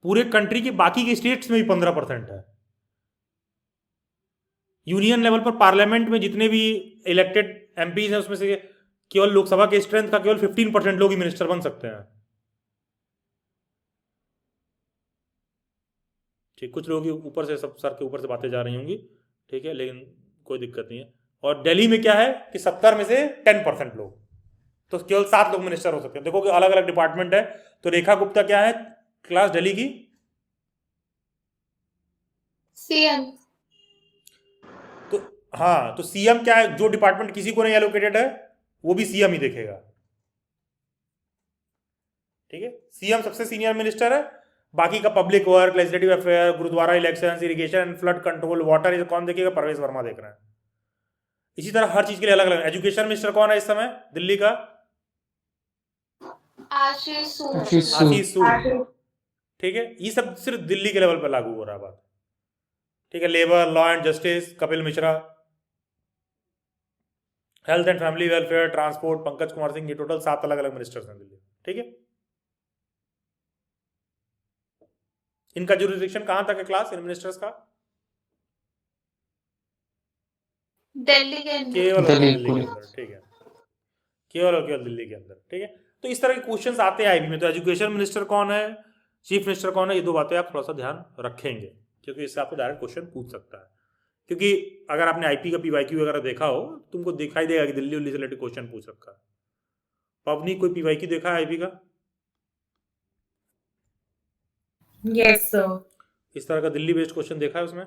पूरे कंट्री के बाकी के स्टेट्स में भी 15% है। यूनियन लेवल पर पार्लियामेंट में जितने भी इलेक्टेड एमपीज हैं उसमें से केवल लोकसभा के स्ट्रेंथ का केवल 15% लोग ही मिनिस्टर बन सकते हैं। ठीक, कुछ लोगों की ऊपर से सब सर के ऊपर से बातें जा रही होंगी, ठीक है, लेकिन कोई दिक्कत नहीं है। और दिल्ली में क्या है कि 70 में से 10% लोग, तो केवल 7 लोग मिनिस्टर हो सकते हैं। देखो कि अलग अलग डिपार्टमेंट है, तो रेखा गुप्ता क्या है क्लास दिल्ली की? सीएम। तो हाँ, तो सीएम क्या है, जो डिपार्टमेंट किसी को नहीं एलोकेटेड है वो भी सीएम ही देखेगा। ठीक है, सीएम सबसे सीनियर मिनिस्टर है, बाकी का public work, legislative affair, gurdwara election, irrigation, flood control, water, ये कौन देखेगा? परवेश वर्मा देख रहा है। इसी तरह हर चीज के लिए अलग अलग। एजुकेशन मिनिस्टर कौन है इस समय दिल्ली का? आशीष सूद। आशीष सूद। ठीक है, ये सब सिर्फ दिल्ली के लेवल पर लागू हो रहा है बात। ठीक है, labour, law and justice Kapil Mishra, health and family welfare, transport Pankaj Kumar Singh, ये टोटल 7 अलग अलग मिनिस्टर्स हैं दिल्ली। ठीक है, इनका जुरिडिक्शन कहां तक है क्लास, इन मिनिस्टर्स का? दिल्ली के अंदर। केवल दिल्ली के अंदर। ठीक है, केवल और केवल दिल्ली के अंदर। ठीक है, तो इस तरह के क्वेश्चंस आते हैं आईबी में। तो एजुकेशन मिनिस्टर कौन है, चीफ मिनिस्टर कौन है, ये 2 बातें आप थोड़ा सा ध्यान रखेंगे, क्योंकि इससे आपको डायरेक्ट क्वेश्चन पूछ सकता है। क्योंकि अगर आपने आईपी का पीवाईक्यू वगैरह देखा हो, तुमको दिखाई देगा कि दिल्ली से रिलेटेड क्वेश्चन पूछ रखा है। पवनी कोई पीवाईक्यू देखा है आईपी का? Yes sir. इस तरह का दिल्ली बेस्ड क्वेश्चन देखा है उसमें?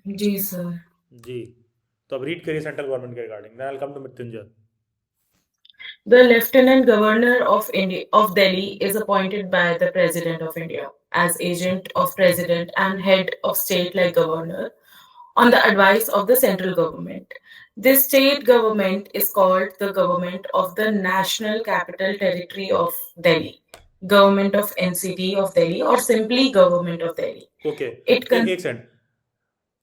जी सर। जी, तो अब रीड करिए सेंट्रल गवर्नमेंट के regarding. Then I will come to Mrityunjay. The Lieutenant Governor of Delhi is appointed by the President of India as agent of President and head of state like governor on the advice of the central government. This state government is called the Government of the National Capital Territory of Delhi, Government of NCT of Delhi, or simply Government of Delhi. Okay, एक second.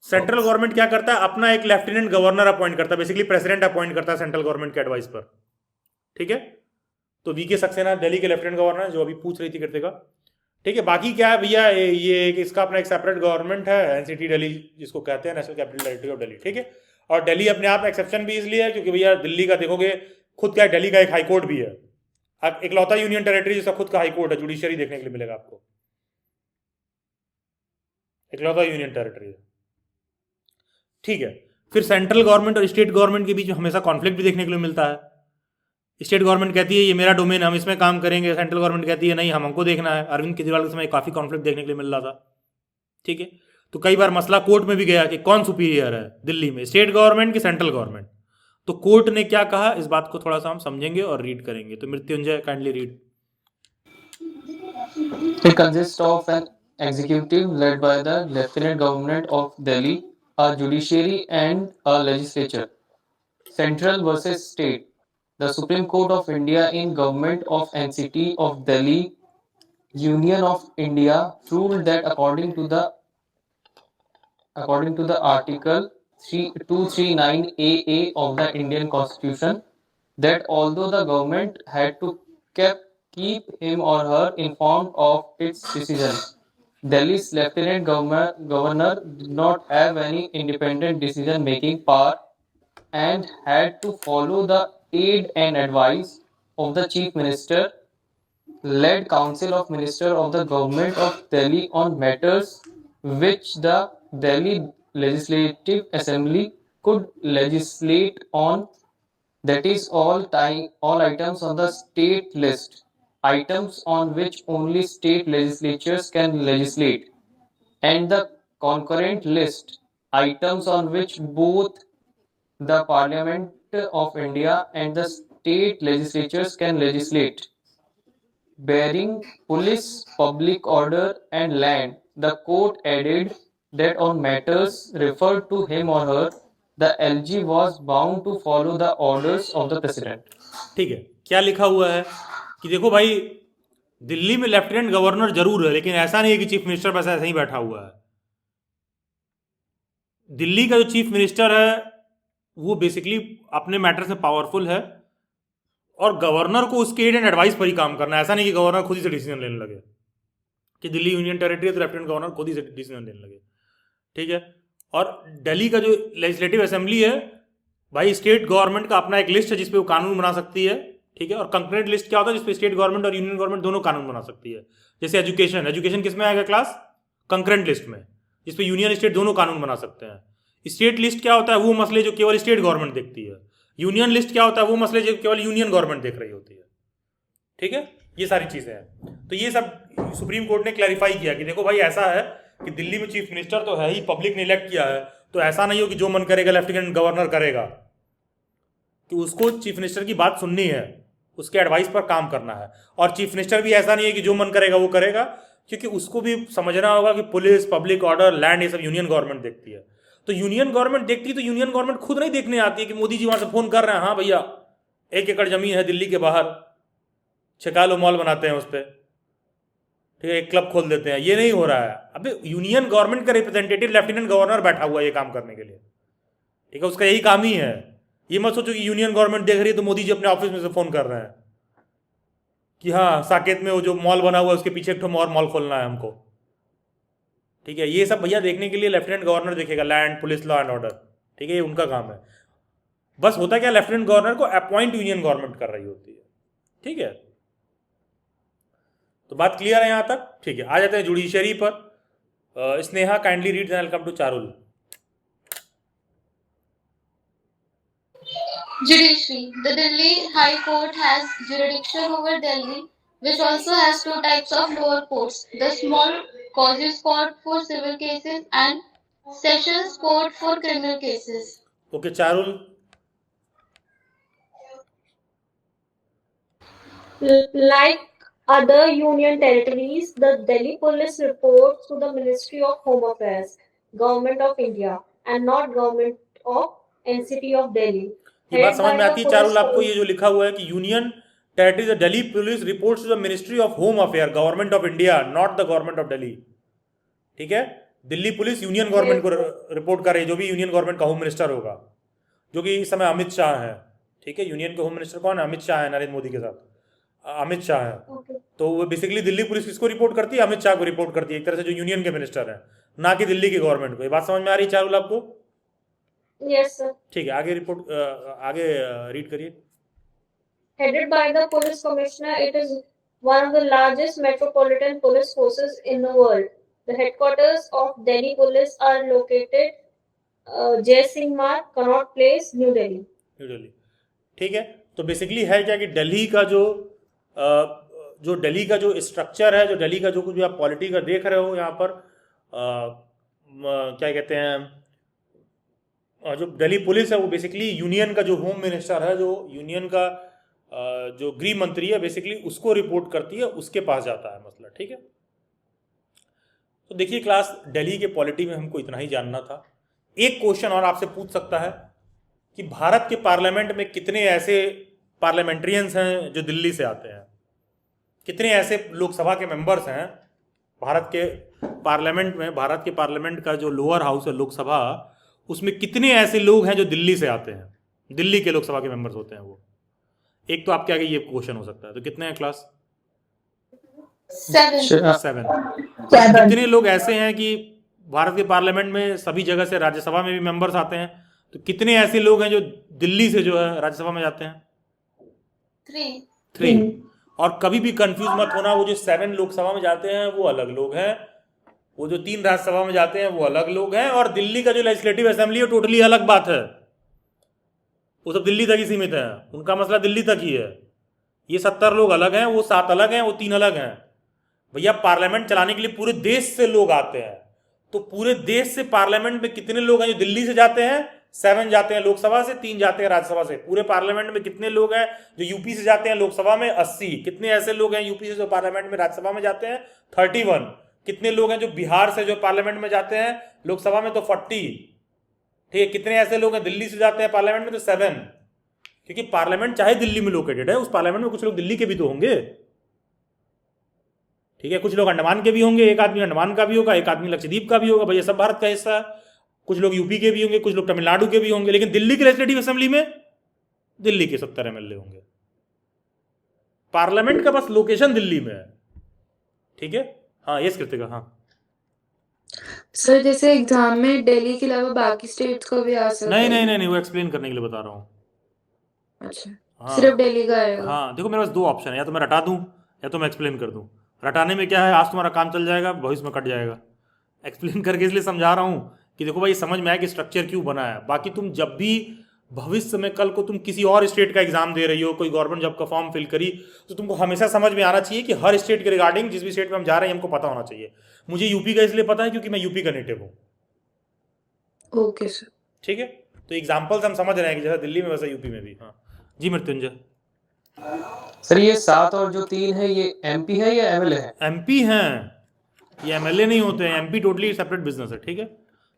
Central government क्या करता है, अपना एक lieutenant governor appoint करता है, basically president appoint करता है सेंट्रल गवर्नमेंट के एडवाइस पर। ठीक है, तो वीके सक्सेना दिल्ली के लेफ्टिनेंट गवर्नर, जो अभी पूछ रही थी कृतिका। ठीक है, बाकी क्या है भैया, ये इसका अपना एक सेपरेट गवर्नमेंट है, एनसीटी दिल्ली जिसको कहते हैं, national capital territory of Delhi. ठीक है, और दिल्ली अपने आप एक्सेप्शन भी इसलिए है क्योंकि भैया दिल्ली का देखोगे खुद क्या है, दिल्ली का एक हाई कोर्ट भी है। अब इकलौता यूनियन टेरिटरी जिसका खुद का हाई कोर्ट है, जुडिशियरी देखने के लिए मिलेगा आपको, इकलौता यूनियन टेरिटरी है। ठीक है, फिर सेंट्रल गवर्नमेंट और स्टेट गवर्नमेंट के बीच में हमेशा कॉन्फ्लिक्ट भी देखने के लिए मिलता है। स्टेट गवर्नमेंट कहती है ये मेरा डोमेन, हम इसमें काम करेंगे, सेंट्रल गवर्नमेंट कहती है नहीं, हमको देखना है। अरविंद केजरीवाल के समय काफ़ी कॉन्फ्लिक्ट देखने के लिए मिल रहा था। ठीक है, तो कई बार मसला कोर्ट में भी गया कि कौन सुपीरियर है दिल्ली में, स्टेट गवर्नमेंट की सेंट्रल गवर्नमेंट। तो कोर्ट ने क्या कहा, इस बात को थोड़ा सा हम समझेंगे और रीड करेंगे। तो Mrityunjay kindly read. It consists of an executive led by the Lieutenant Governor of Delhi, a judiciary and a legislature. Central versus State. The Supreme Court of India in Government of NCT of Delhi, Union of India, ruled that according to the Article 239 AA of the Indian Constitution, that although the government had to keep him or her informed of its decision, Delhi's Lieutenant Governor did not have any independent decision-making power and had to follow the aid and advice of the Chief Minister led Council of Ministers of the Government of Delhi on matters which the Delhi Legislative Assembly could legislate on, that is all items on the state list, items on which only state legislatures can legislate, and the concurrent list, items on which both the Parliament of India and the state legislatures can legislate. Bearing police, public order and land, the court added that on matters referred to him or her, the LG was bound to follow the orders of the president. ठीक है, क्या लिखा हुआ है कि देखो भाई, दिल्ली में लेफ्टिनेंट गवर्नर जरूर है, लेकिन ऐसा नहीं है कि चीफ मिनिस्टर बस ऐसे ही बैठा हुआ है। दिल्ली का जो चीफ मिनिस्टर है वो बेसिकली अपने मैटर से पावरफुल है और गवर्नर को उसके एड एंड एडवाइस पर ही काम करना है। ऐसा नहीं कि गवर्नर खुद ही से डिसीजन लेने लगे कि दिल्ली यूनियन टेरिटरी है तो लेफ्टिनेंट गवर्नर खुद ही से डिसीजन लेने लगे। ठीक है, और दिल्ली का जो लेजिस्लेटिव असेंबली है भाई, स्टेट गवर्नमेंट का अपना एक लिस्ट है जिसपे वो कानून बना सकती है। ठीक है, और कंकरेंट लिस्ट क्या होता है जिसपे स्टेट गवर्नमेंट और यूनियन गवर्नमेंट दोनों कानून बना सकती है। जैसे एजुकेशन किस में आएगा क्लास? कंकरेंट लिस्ट में, जिसपे यूनियन स्टेट दोनों कानून बना सकते हैं। स्टेट लिस्ट क्या होता है? वो मसले जो केवल स्टेट गवर्नमेंट देखती है। यूनियन लिस्ट क्या होता है? वो मसले जो केवल यूनियन गवर्नमेंट देख रही होती है। ठीक है, ये सारी चीजें हैं। तो ये सब सुप्रीम कोर्ट ने क्लैरिफाई किया कि देखो भाई, ऐसा है कि दिल्ली में चीफ मिनिस्टर तो है ही, पब्लिक ने इलेक्ट किया है, तो ऐसा नहीं हो कि जो मन करेगा लेफ्टिनेंट गवर्नर करेगा, कि उसको चीफ मिनिस्टर की बात सुननी है, उसके एडवाइस पर काम करना है। और चीफ मिनिस्टर भी ऐसा नहीं है कि जो मन करेगा वो करेगा, क्योंकि उसको भी समझना होगा कि पुलिस, पब्लिक ऑर्डर, लैंड, ये सब यूनियन गवर्नमेंट देखती है। तो यूनियन गवर्नमेंट देखती है तो यूनियन गवर्नमेंट खुद नहीं देखने आती है कि मोदी जी वहां से फोन कर रहे हैं, हाँ भैया 1 एकड़ जमीन है दिल्ली के बाहर, छिकालो मॉल बनाते हैं उस पर, ठीक है, एक क्लब खोल देते हैं। ये नहीं हो रहा है। अबे यूनियन गवर्नमेंट का रिप्रेजेंटेटिव लेफ्टिनेंट गवर्नर बैठा हुआ है ये काम करने के लिए। ठीक है, उसका यही काम ही है। ये मत सोचो कि यूनियन गवर्नमेंट देख रही है तो मोदी जी अपने ऑफिस में से फोन कर रहे हैं कि हाँ साकेत में वो जो मॉल बना हुआ है उसके पीछे एक ठो और मॉल खोलना है हमको। ठीक है, ये सब भैया देखने के लिए लेफ्टिनेंट गवर्नर देखेगा, land, police, law and order. ठीक है, ये उनका काम है। बस होता क्या, लेफ्टिनेंट गवर्नर को अपॉइंट यूनियन गवर्नमेंट कर रही होती है। ठीक है, तो बात क्लियर है यहां तक? ठीक है, आ जाते हैं जुडिशरी पर। Sneha kindly read then, welcome to Charul. Judiciary. The Delhi High Court has jurisdiction over Delhi, which also has 2 types of lower courts: the Small Causes Court for civil cases and Sessions Court for criminal cases. Okay Charul, Like other union territories, the Delhi police reports to the Ministry of Home Affairs, Government of India, and not Government of NCT of Delhi. ये बात Headed समझ by में the आती है police Charul आपको? force. ये जो लिखा हुआ है कि union territory the Delhi police reports to the ministry of home affair, government of India, not the government of Delhi. ठीक है, दिल्ली पुलिस यूनियन गवर्नमेंट को रिपोर्ट कर रही है, जो भी यूनियन गवर्नमेंट का होम मिनिस्टर होगा, जो कि इस समय अमित शाह है। ठीक है, यूनियन के होम मिनिस्टर कौन है? अमित शाह है, नरेंद्र मोदी के साथ अमित शाह है। Okay. तो वो बेसिकली दिल्ली पुलिस किसको रिपोर्ट करती है? अमित शाह को रिपोर्ट करती है, एक तरह से जो यूनियन के मिनिस्टर हैं, ना कि दिल्ली की गवर्नमेंट को। ये बात समझ में आ रही है चारुल आपको? Yes, sir. ठीक है, आगे रिपोर्ट आगे रीड करिए। Headed by the police commissioner, it is one of the largest metropolitan police forces in the world. The headquarters of Delhi Police are located Jai Singh Marg, Connaught Place, New Delhi. New Delhi. ठीक है, तो basically है क्या कि दिल्ली का जो दिल्ली का जो स्ट्रक्चर है, जो दिल्ली का जो कुछ भी आप पॉलिटी का देख रहे हो यहाँ पर, क्या कहते हैं, जो दिल्ली पुलिस है वो बेसिकली यूनियन का जो होम मिनिस्टर है, जो यूनियन का जो गृह मंत्री है, बेसिकली उसको रिपोर्ट करती है, उसके पास जाता है मसला। ठीक है, तो देखिए क्लास, दिल्ली के पॉलिटी में हमको इतना ही जानना था। एक क्वेश्चन और आपसे पूछ सकता है कि भारत के पार्लियामेंट में कितने ऐसे पार्लियामेंट्रियंस हैं जो दिल्ली से आते हैं, कितने ऐसे लोकसभा के मेंबर्स हैं भारत के पार्लियामेंट में। भारत के पार्लियामेंट का जो लोअर हाउस है लोकसभा, उसमें कितने ऐसे लोग हैं जो दिल्ली से आते हैं, दिल्ली के लोकसभा के मेंबर्स होते हैं वो। एक तो आपके आगे ये क्वेश्चन हो सकता है, तो कितने हैं क्लास? 7. 7। कितने लोग ऐसे हैं कि भारत के पार्लियामेंट में सभी जगह से राज्यसभा में भी मेंबर्स आते हैं, तो कितने ऐसे लोग हैं जो दिल्ली से जो है राज्यसभा में जाते हैं? 3. 3। और कभी भी कंफ्यूज मत होना, वो जो 7 लोकसभा में जाते हैं वो अलग लोग हैं, वो जो 3 राज्यसभा में जाते हैं वो अलग लोग हैं, और दिल्ली का जो लेजिस्लेटिव असेंबली है टोटली अलग बात है। वो सब दिल्ली तक ही सीमित है, उनका मसला दिल्ली तक ही है। ये 70 लोग अलग हैं, वो 7 अलग हैं, वो 3 अलग हैं। भैया पार्लियामेंट चलाने के लिए पूरे देश से लोग आते हैं, तो पूरे देश से पार्लियामेंट में कितने लोग हैं जो दिल्ली से जाते हैं? 7 जाते हैं लोकसभा से, 3 जाते हैं राज्यसभा से। पूरे पार्लियामेंट में कितने लोग हैं जो यूपी से जाते हैं लोकसभा में? 80। कितने ऐसे लोग हैं यूपी से जो पार्लियामेंट में राज्यसभा में जाते हैं? 31। कितने लोग हैं जो बिहार से जो पार्लियामेंट में जाते हैं लोकसभा में? तो 40। ठीक है, कितने ऐसे लोग हैं दिल्ली से जाते हैं पार्लियामेंट में? तो 7। क्योंकि पार्लियामेंट चाहे दिल्ली में लोकेटेड है, उस पार्लियामेंट में कुछ लोग दिल्ली के भी तो होंगे। ठीक है, कुछ लोग अंडमान के भी होंगे, एक आदमी अंडमान का भी होगा, एक आदमी लक्षद्वीप का भी होगा, भैया सब भारत का हिस्सा है। कुछ लोग यूपी के भी होंगे, कुछ लोग तमिलनाडु के भी होंगे, लेकिन दिल्ली के लेजिस्लेटिव असेंबली में दिल्ली के 70 एमएलए होंगे। पार्लियामेंट का बस लोकेशन दिल्ली में है। ठीक है, हाँ यस कृतिका। हाँ सर जैसे एग्जाम में दिल्ली के अलावा बाकी स्टेट्स को भी आ सकता नहीं है? नहीं नहीं नहीं, वो एक्सप्लेन करने के लिए बता रहा हूँ। अच्छा, हाँ सिर्फ दिल्ली का आएगा? हाँ, देखो मेरे पास 2 ऑप्शन है, या तो मैं रटा दूं या तो मैं एक्सप्लेन कर दूं। रटाने में क्या है, आज तुम्हारा काम चल जाएगा, भविष्य में कट जाएगा। एक्सप्लेन करके इसलिए समझा रहा हूँ कि देखो भाई समझ में आया कि स्ट्रक्चर क्यों बना है। बाकी तुम जब भी भविष्य में कल को तुम किसी और स्टेट का एग्जाम दे रही हो, कोई गवर्नमेंट जॉब का फॉर्म फिल करी, तो तुमको हमेशा समझ में आना चाहिए कि हर स्टेट के रिगार्डिंग, जिस भी स्टेट में हम जा रहे हैं हमको पता होना चाहिए। मुझे यूपी का इसलिए पता है क्योंकि मैं यूपी का नेटिव हूँ। Okay sir. ठीक है, तो एग्जाम्पल्स हम समझ रहे हैं कि जैसा दिल्ली में वैसा यूपी में भी। हाँ जी मृत्युंजय। सर ये 7 और जो 3 है ये एमपी है या एमएलए है? एमपी हैं, ये एमएलए नहीं होते हैं। एमपी टोटली सेपरेट बिजनेस है। ठीक है,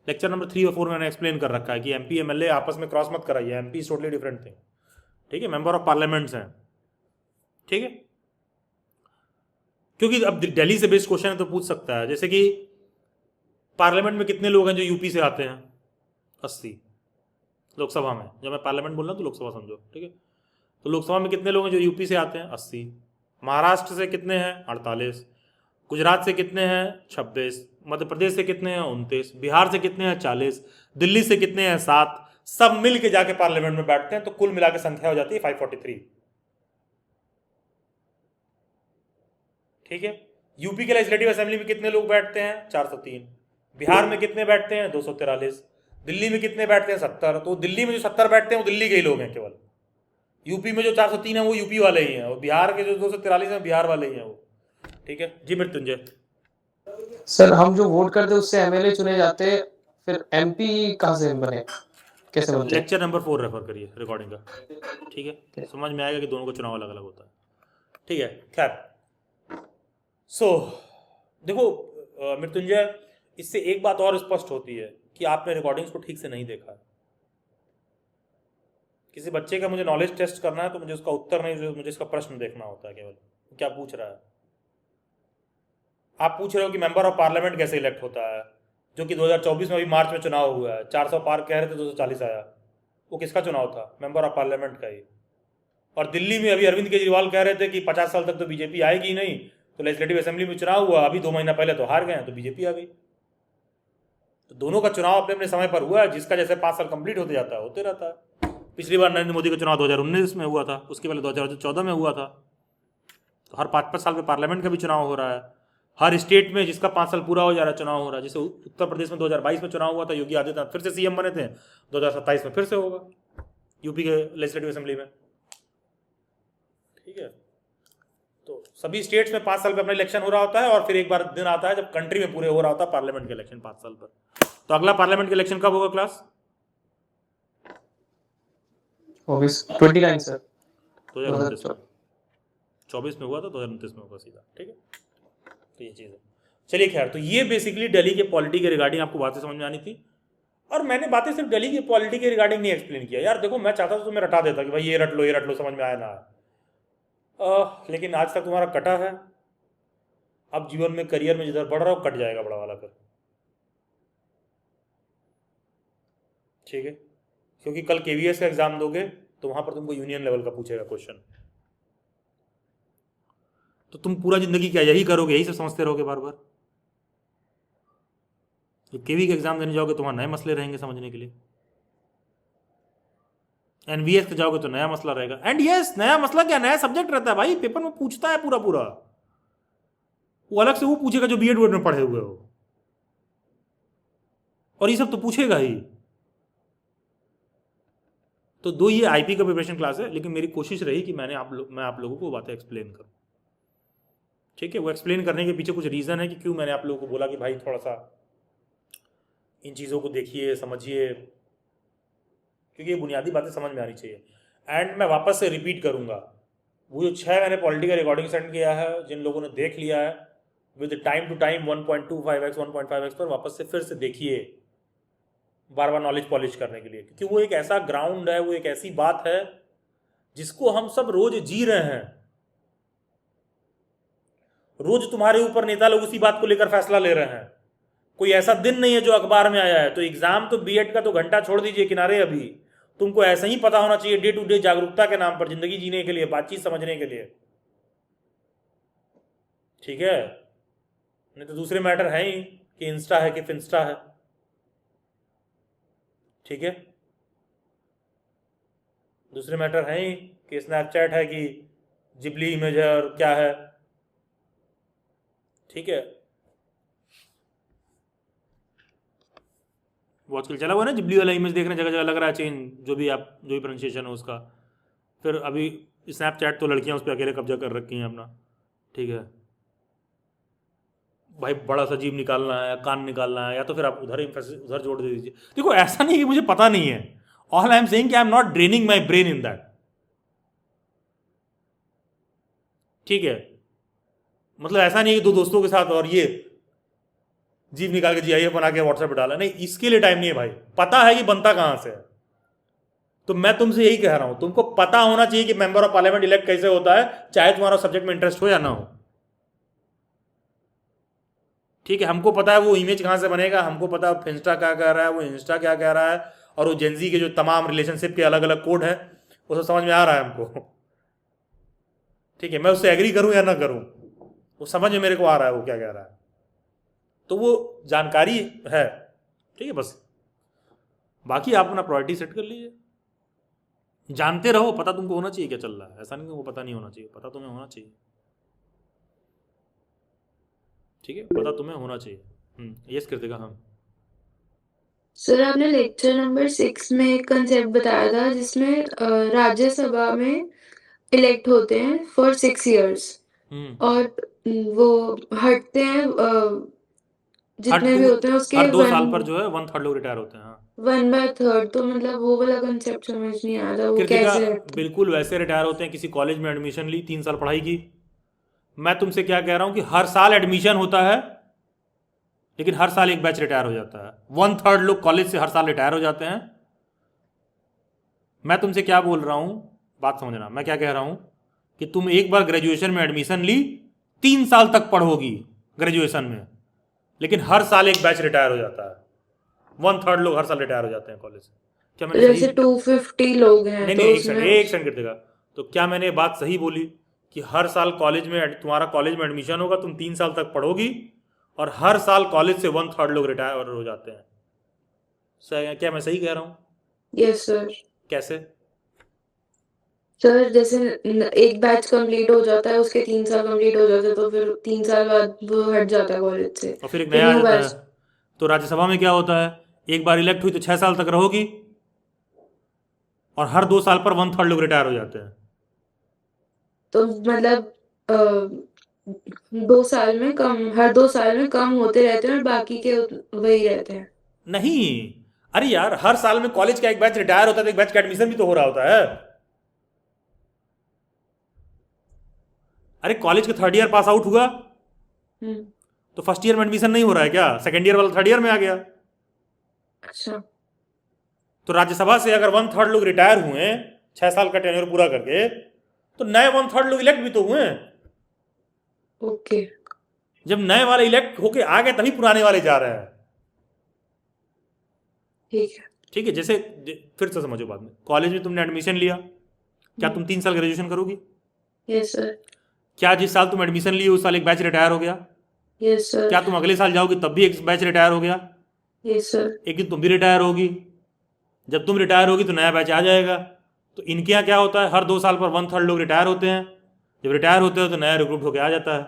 लेक्चर नंबर 3 और 4 मैंने एक्सप्लेन कर रखा है कि एमपी एमएलए आपस में क्रॉस मत कराइए, MP is totally different thing. ठीक है, मेंबर ऑफ पार्लियामेंट्स हैं। ठीक है, क्योंकि अब दिल्ली से बेस्ड क्वेश्चन है तो पूछ सकता है, जैसे कि पार्लियामेंट में कितने लोग हैं जो यूपी से आते हैं? 80। लोकसभा में, जब मैं पार्लियामेंट बोल रहा हूँ तो लोकसभा समझो। ठीक है, तो लोकसभा में कितने लोग हैं जो यूपी से आते हैं? 80। महाराष्ट्र से कितने हैं? 48। गुजरात से कितने हैं? 26। मध्य प्रदेश से कितने हैं? 29। बिहार से कितने हैं? 40। दिल्ली से कितने हैं? 7। सब मिल के जाके पार्लियामेंट में बैठते हैं, तो कुल मिला के संख्या हो जाती है 543। ठीक है, यूपी के लेजिस्लेटिव असेंबली में कितने लोग बैठते हैं? 403। बिहार में कितने बैठते हैं? 243। दिल्ली में कितने बैठते हैं? 70। तो दिल्ली में जो 70 बैठते हैं वो दिल्ली के ही लोग हैं केवल। यूपी में जो 403 है वो यूपी वाले ही हैं, और बिहार के जो 243 हैं बिहार वाले ही हैं वो। ठीक है जी मृत्युंजय। सर हम जो वोट करते हैं उससे एमएलए चुने जाते हैं, फिर एमपी कहाँ से बने, कैसे बनते हैं? लेक्चर नंबर 4 रेफर करिए रिकॉर्डिंग का। ठीक है, समझ में आएगा कि दोनों का चुनाव अलग अलग होता है। ठीक है, खैर सो देखो मृत्युंजय, इससे एक बात और स्पष्ट होती है कि आपने रिकॉर्डिंग्स को ठीक से नहीं देखा है। किसी बच्चे का मुझे नॉलेज टेस्ट करना है तो मुझे उसका उत्तर नहीं, मुझे इसका प्रश्न देखना होता है केवल, क्या पूछ रहा है। आप पूछ रहे हो कि मेंबर ऑफ पार्लियामेंट कैसे इलेक्ट होता है, जो कि 2024 में अभी मार्च में चुनाव हुआ है। 400 पार कह रहे थे, 240 आया। वो किसका चुनाव था? मेंबर ऑफ पार्लियामेंट का ही। और दिल्ली में अभी अरविंद केजरीवाल कह रहे थे कि 50 साल तक तो बीजेपी आएगी नहीं, तो लेजिस्लेटिव असेंबली में चुनाव हुआ, अभी 2 महीना पहले तो हार गए, तो बीजेपी आ गई। तो दोनों का चुनाव अपने अपने समय पर हुआ है, जिसका जैसे 5 साल कंप्लीट होते जाता है होते रहता है। पिछली बार नरेंद्र मोदी का चुनाव 2019 में हुआ था, उसके पहले 2014 में हुआ था। तो हर 5-5 साल में पार्लियामेंट का भी चुनाव हो रहा है। हर स्टेट में जिसका 5 साल पूरा हो जा रहा है चुनाव हो रहा है। जैसे उत्तर प्रदेश में 2022 में चुनाव हुआ था, योगी आदित्यनाथ फिर से सीएम बने थे, 2027 में फिर से होगा यूपी के लेजिस्लेटिव असेंबली में। ठीक है, तो सभी स्टेट्स में 5 साल पे अपना इलेक्शन हो रहा होता है, और फिर एक बार दिन आता है जब कंट्री में पूरे हो रहा होता है पार्लियामेंट के इलेक्शन 5 साल पर। तो अगला पार्लियामेंट का इलेक्शन कब होगा क्लास? 29 सर 2029 में। 24 में हुआ था, 2029 में होगा सीधा। ठीक है, तो ये चीज़ है। चलिए खैर, तो ये बेसिकली दिल्ली के पॉलिटी के रिगार्डिंग आपको बातें समझ में आनी थी। और मैंने बातें सिर्फ दिल्ली की पॉलिटी के रिगार्डिंग नहीं एक्सप्लेन किया यार। देखो मैं चाहता था तो मैं रटा देता कि भाई ये रट लो समझ में आया ना आए। लेकिन आज तक तुम्हारा कटा है। अब जीवन में करियर में जिधर बढ़ रहा हो कट जाएगा बड़ा वाला फिर, ठीक है। क्योंकि कल केवीएस का एग्जाम दोगे तो वहां पर तुमको यूनियन लेवल का पूछेगा क्वेश्चन, तो तुम पूरा जिंदगी क्या यही करोगे, यही सब समझते रहोगे बार बार। तो केवी का एग्जाम देने जाओगे तो वहां नए मसले रहेंगे समझने के लिए। एनवीएस के जाओगे तो नया मसला रहेगा। एंड यस, नया मसला क्या, नया सब्जेक्ट रहता है भाई, पेपर में पूछता है पूरा पूरा। वो अलग से वो पूछेगा जो बीएड में पढ़े हुए हो, और ये सब तो पूछेगा ही। तो दो ये आईपी का प्रिपरेशन क्लास है, लेकिन मेरी कोशिश रही कि मैं आप लोगों को बातें एक्सप्लेन करूं, ठीक है। वो एक्सप्लेन करने के पीछे कुछ रीज़न है कि क्यों मैंने आप लोगों को बोला कि भाई थोड़ा सा इन चीज़ों को देखिए समझिए, क्योंकि ये बुनियादी बातें समझ में आनी चाहिए। एंड मैं वापस से रिपीट करूंगा, वो जो 6 मैंने पॉलिटी का रिकॉर्डिंग सेंड किया है, जिन लोगों ने देख लिया है, with time to time 1.25x 1.5x पर वापस से फिर से देखिए, बार बार नॉलेज पॉलिश करने के लिए। क्योंकि वो एक ऐसा ग्राउंड है, वो एक ऐसी बात है जिसको हम सब रोज जी रहे हैं। रोज तुम्हारे ऊपर नेता लोग उसी बात को लेकर फैसला ले रहे हैं। कोई ऐसा दिन नहीं है जो अखबार में आया है। तो एग्जाम तो बीएड का तो घंटा छोड़ दीजिए किनारे, अभी तुमको ऐसा ही पता होना चाहिए डे टू डे जागरूकता के नाम पर, जिंदगी जीने के लिए, बातचीत समझने के लिए, ठीक है। नहीं तो दूसरे मैटर है ही कि इंस्टा है कि फिंस्टा है, ठीक है। दूसरे मैटर है ही कि स्नैपचैट है कि जिबली इमेज है और क्या है, ठीक है। वो आजकल चला हुआ है ना जिबली वाला इमेज देखने, जगह जगह लग रहा है चेंज, जो भी प्रोनाउंसिएशन है उसका। फिर अभी स्नैपचैट तो लड़कियां उस पर अकेले कब्जा कर रखी हैं अपना, ठीक है भाई। बड़ा सा जीभ निकालना है या कान निकालना है, या तो फिर आप उधर जोड़ दे दीजिए। देखो ऐसा नहीं कि मुझे पता नहीं है, ऑल आई एम सेइंग कि I am not draining my brain in that, ठीक है। मतलब ऐसा नहीं है कि दो दोस्तों के साथ और ये जीभ निकाल के जीआईएफ बना के व्हाट्सएप पे डाला, नहीं, इसके लिए टाइम नहीं है भाई। पता है कि बनता कहां से है। तो मैं तुमसे यही कह रहा हूं, तुमको पता होना चाहिए कि मेंबर ऑफ पार्लियामेंट इलेक्ट कैसे होता है, चाहे तुम्हारा सब्जेक्ट में इंटरेस्ट हो या ना हो, ठीक है। हमको पता है वो इमेज कहां से बनेगा, हमको पता है इंस्टा क्या कह रहा है, वो इंस्टा क्या कह रहा है, और वो जेंजी के जो तमाम रिलेशनशिप के अलग अलग कोड है वो सब समझ में आ रहा है हमको, ठीक है। मैं उससे एग्री करूं या ना करूं, वो समझ में मेरे को आ रहा है वो क्या कह रहा है। तो वो जानकारी है, ठीक है। बस बाकी आप अपना प्रायोरिटी सेट कर लीजिए, जानते रहो, पता तुमको होना चाहिए क्या चल रहा है। ऐसा नहीं कि वो पता नहीं होना चाहिए, पता तुम्हें होना चाहिए, ठीक है। पता तुम्हें होना चाहिए। यस कृतिका। हम सर आपने लेक्चर नंबर 6 में एक कंसेप्ट बताया था जिसमें राज्यसभा में इलेक्ट होते हैं फॉर 6 years और वो हटते हैं जितने भी होते हैं उसके हर 2 साल पर जो है 1/3 लोग रिटायर होते हैं। हाँ 1/3। तो मतलब वो वाला कंसेप्ट समझ नहीं आ रहा, वो कृतिका कैसे बिल्कुल वैसे रिटायर होते हैं। किसी कॉलेज में एडमिशन ली, 3 साल पढ़ाई की। मैं तुमसे क्या कह रहा हूं कि हर साल एडमिशन होता है, लेकिन हर साल एक बैच रिटायर हो जाता है। 1/3 लोग कॉलेज से हर साल रिटायर हो जाते हैं। मैं तुमसे क्या बोल रहा हूं, बात समझना। मैं क्या कह रहा हूं कि तुम एक बार ग्रेजुएशन में एडमिशन ली, 3 साल तक पढ़ोगी ग्रेजुएशन में, लेकिन हर साल एक बैच रिटायर हो जाता है। 1/3 लोग हर साल रिटायर हो जाते हैं कॉलेज से। क्या मैंने जैसे 250 लोग हैं नहीं तो नहीं, उसमें एक सेकंड कर देगा। तो क्या मैंने बात सही बोली कि हर साल कॉलेज में तुम्हारा कॉलेज में एडमिशन होगा, तुम 3 साल तक पढ़ोगी, और हर साल कॉलेज से 1/3 लोग रिटायर हो जाते हैं। क्या मैं सही कह रहा हूँ? Yes sir. कैसे? सर जैसे एक बैच कंप्लीट हो जाता है, उसके 3 साल कंप्लीट हो जाते हैं, तो फिर 3 साल बाद वो हट जाता है कॉलेज से, और फिर एक फिर नया आ न्यू जाता बैच। है। तो राज्यसभा में क्या होता है, एक बार इलेक्ट हुई तो 6 साल तक रहोगी, और हर 2 साल पर 1/3 लोग रिटायर हो जाते हैं। तो मतलब 2 साल में कम, हर 2 साल में कम होते रहते हैं और बाकी के वही रहते हैं। नहीं, अरे यार, हर साल में कॉलेज का एक बैच रिटायर होता है तो एक बैच का एडमिशन भी तो हो रहा होता है। अरे कॉलेज का 3rd ईयर पास आउट हुआ हम्म, तो फर्स्ट ईयर में एडमिशन नहीं हो रहा है क्या? 2nd ईयर वाला 3rd ईयर में आ गया। अच्छा। तो राज्यसभा से अगर 1/3 लोग रिटायर हुए 6 साल का टेन्योर पूरा करके, तो नए 1/3 लोग इलेक्ट भी तो हुए। ओके। जब नए वाले इलेक्ट होके आ गए तभी पुराने वाले जा रहे हैं। ठीक है। ठीक है, जैसे फिर से समझो बाद में, कॉलेज में तुमने एडमिशन लिया, क्या तुम 3 साल ग्रेजुएशन करोगी? Yes sir. क्या जिस साल तुम एडमिशन लिए उस साल एक बैच रिटायर हो गया? Yes sir. क्या तुम अगले साल जाओगी तब भी एक बैच रिटायर हो गया? Yes sir. एक दिन तुम भी रिटायर होगी, जब तुम रिटायर होगी तो नया बैच आ जाएगा। तो इनके यहाँ क्या होता है, हर 2 साल पर 1/3 लोग रिटायर होते हैं, जब रिटायर होते हैं तो नया रिक्रूट होकर आ जाता है।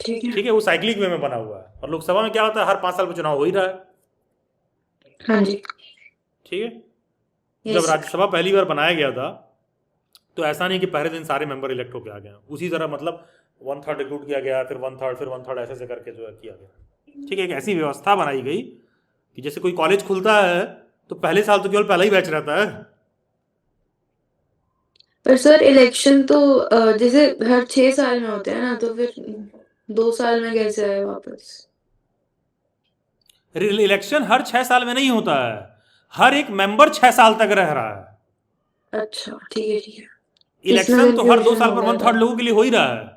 ठीक है। ठीक है, वो साइक्लिक वे में बना हुआ है। और लोकसभा में क्या होता है, हर 5 साल पर चुनाव हो ही रहा है। हाँ जी। ठीक है, Yes, जब sir. राज्यसभा पहली बार बनाया गया था तो ऐसा नहीं कि पहले दिन सारे मेंबर इलेक्ट होकर आ गए, उसी तरह मतलब 1/3 रिक्रूट किया गया, फिर 1/3 फिर 1/3 ऐसे करके जो है किया गया। ठीक है, एक ऐसी व्यवस्था बनाई गई कि जैसे कोई कॉलेज खुलता है तो पहले साल तो केवल पहला ही बैच रहता है। पर सर इलेक्शन तो जैसे हर 6 साल में होते हैं ना, तो फिर 2 साल में कैसे आए वापस? इलेक्शन हर 6 साल में नहीं होता है, हर एक मेंबर 6 साल तक रह रहा है। अच्छा ठीक है, ठीक है। इलेक्शन तो हर 2 confusion साल हो पर गया 1/3 था। लोगों के लिए हो ही रहा है।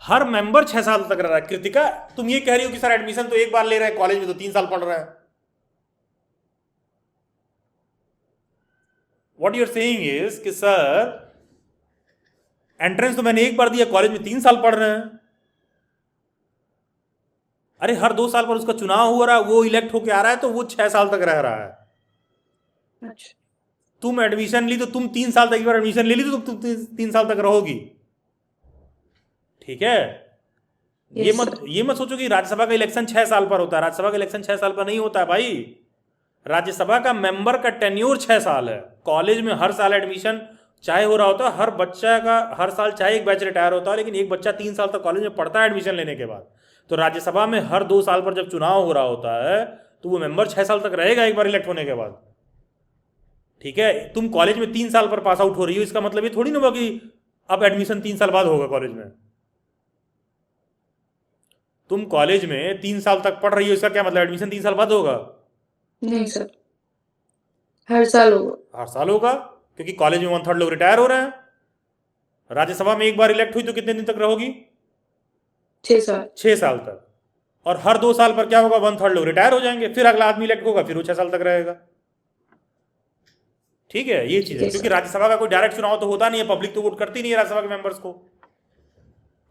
हर मेंबर 6 साल तक रह रहा है। कृतिका, तुम ये कह रही हो कि सर एडमिशन तो एक बार ले रहे हैं, कॉलेज में तो 3 साल पढ़ रहे हैं। What you are saying is कि सर एंट्रेंस तो मैंने एक बार दिया, कॉलेज में 3 साल पढ़ रहे हैं। अरे हर 2 साल पर उसका चुनाव हो रहा है, वो इलेक्ट होके आ रहा है, तो वो 6 साल तक रह रहा है। अच्छा। तुम एडमिशन ली तो तुम 3 साल तक, एक बार एडमिशन ले ली तो तुम 3 साल तक रहोगी। ठीक है, Yes, ये मत सोचो कि राज्यसभा का इलेक्शन 6 साल पर होता है। राज्यसभा का इलेक्शन 6 साल पर नहीं होता है भाई। राज्यसभा का मेंबर का टेन्योर 6 साल है। कॉलेज में हर साल एडमिशन चाहे हो रहा होता है, हर बच्चा का हर साल चाहे एक बैच रिटायर होता है, लेकिन एक बच्चा 3 साल तक कॉलेज में पढ़ता है एडमिशन लेने के बाद। तो राज्यसभा में हर 2 साल पर जब चुनाव हो रहा होता है तो वो मेंबर 6 साल तक रहेगा एक बार इलेक्ट होने के बाद। ठीक है, तुम कॉलेज में 3 साल पर पास आउट हो रही हो, इसका मतलब ये थोड़ी ना होगा कि अब एडमिशन 3 साल बाद होगा कॉलेज में। तुम कॉलेज में 3 साल तक पढ़ रही हो, इसका क्या मतलब एडमिशन 3 साल बाद होगा? नहीं सर, हर साल होगा। हर साल होगा, क्योंकि कॉलेज में 1/3 लोग रिटायर हो रहे हैं। राज्यसभा में एक बार इलेक्ट हुई तो कितने दिन तक रहोगी? 6 साल। 6 साल तक। और हर 2 साल पर क्या होगा, 1/3 लोग रिटायर हो जाएंगे, फिर अगला आदमी इलेक्ट होगा, फिर वो 6 साल तक रहेगा। ठीक है, ये चीज है। Yes, क्योंकि sir. राज्यसभा का कोई डायरेक्ट चुनाव तो होता नहीं है, पब्लिक तो वोट करती नहीं है राज्यसभा के मेंबर्स को,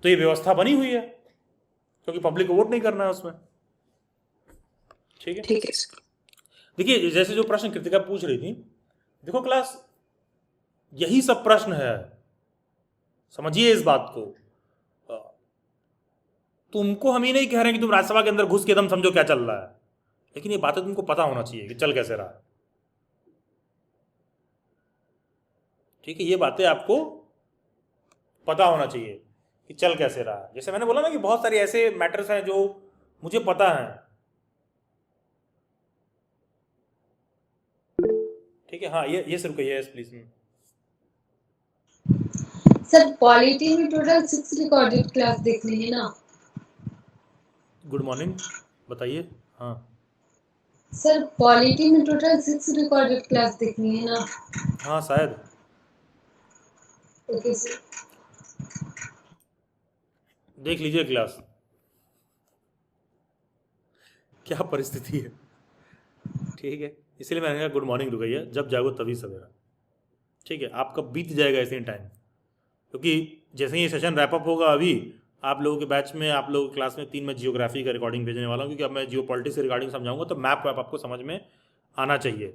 तो ये व्यवस्था बनी हुई है क्योंकि पब्लिक को वोट नहीं करना है उसमें। ठीक है, ठीक है सर। देखिए जैसे जो प्रश्न कृतिका पूछ रही थी, देखो क्लास, यही सब प्रश्न है, समझिए इस बात को। तुमको हम ये नहीं कह रहे हैं कि तुम राज्यसभा के अंदर घुस के एकदम समझो क्या चल रहा है, लेकिन ये बातें तुमको पता होना चाहिए कि चल कैसे रहा है। ठीक है, ये बातें आपको पता होना चाहिए कि चल कैसे रहा है। जैसे मैंने बोला ना कि बहुत सारे ऐसे मैटर्स हैं जो मुझे पता है। ठीक है, हाँ ये शुरू करिए प्लीज। सर पॉलिटी में टोटल 6 रिकॉर्डेड क्लास देखनी है ना? गुड मॉर्निंग, बताइए। हाँ सर पॉलिटी में टोटल 6 रिकॉर्डेड क्लास देखनी है ना? हाँ शायद। Okay sir. देख लीजिए क्लास, क्या परिस्थिति है। ठीक है, इसलिए मैंने कहा गुड मॉर्निंग रुकइए, जब जागो तभी सवेरा। ठीक है, आपका बीत जाएगा ऐसे ही टाइम, क्योंकि जैसे ही ये सेशन रैपअप होगा, अभी आप लोगों के बैच में, आप लोगों की क्लास में 3 में जियोग्राफी का रिकॉर्डिंग भेजने वाला हूँ, क्योंकि अब मैं जियो पॉलिटिक्स से रिगार्डिंग समझाऊंगा तो मैप वैप आपको समझ में आना चाहिए।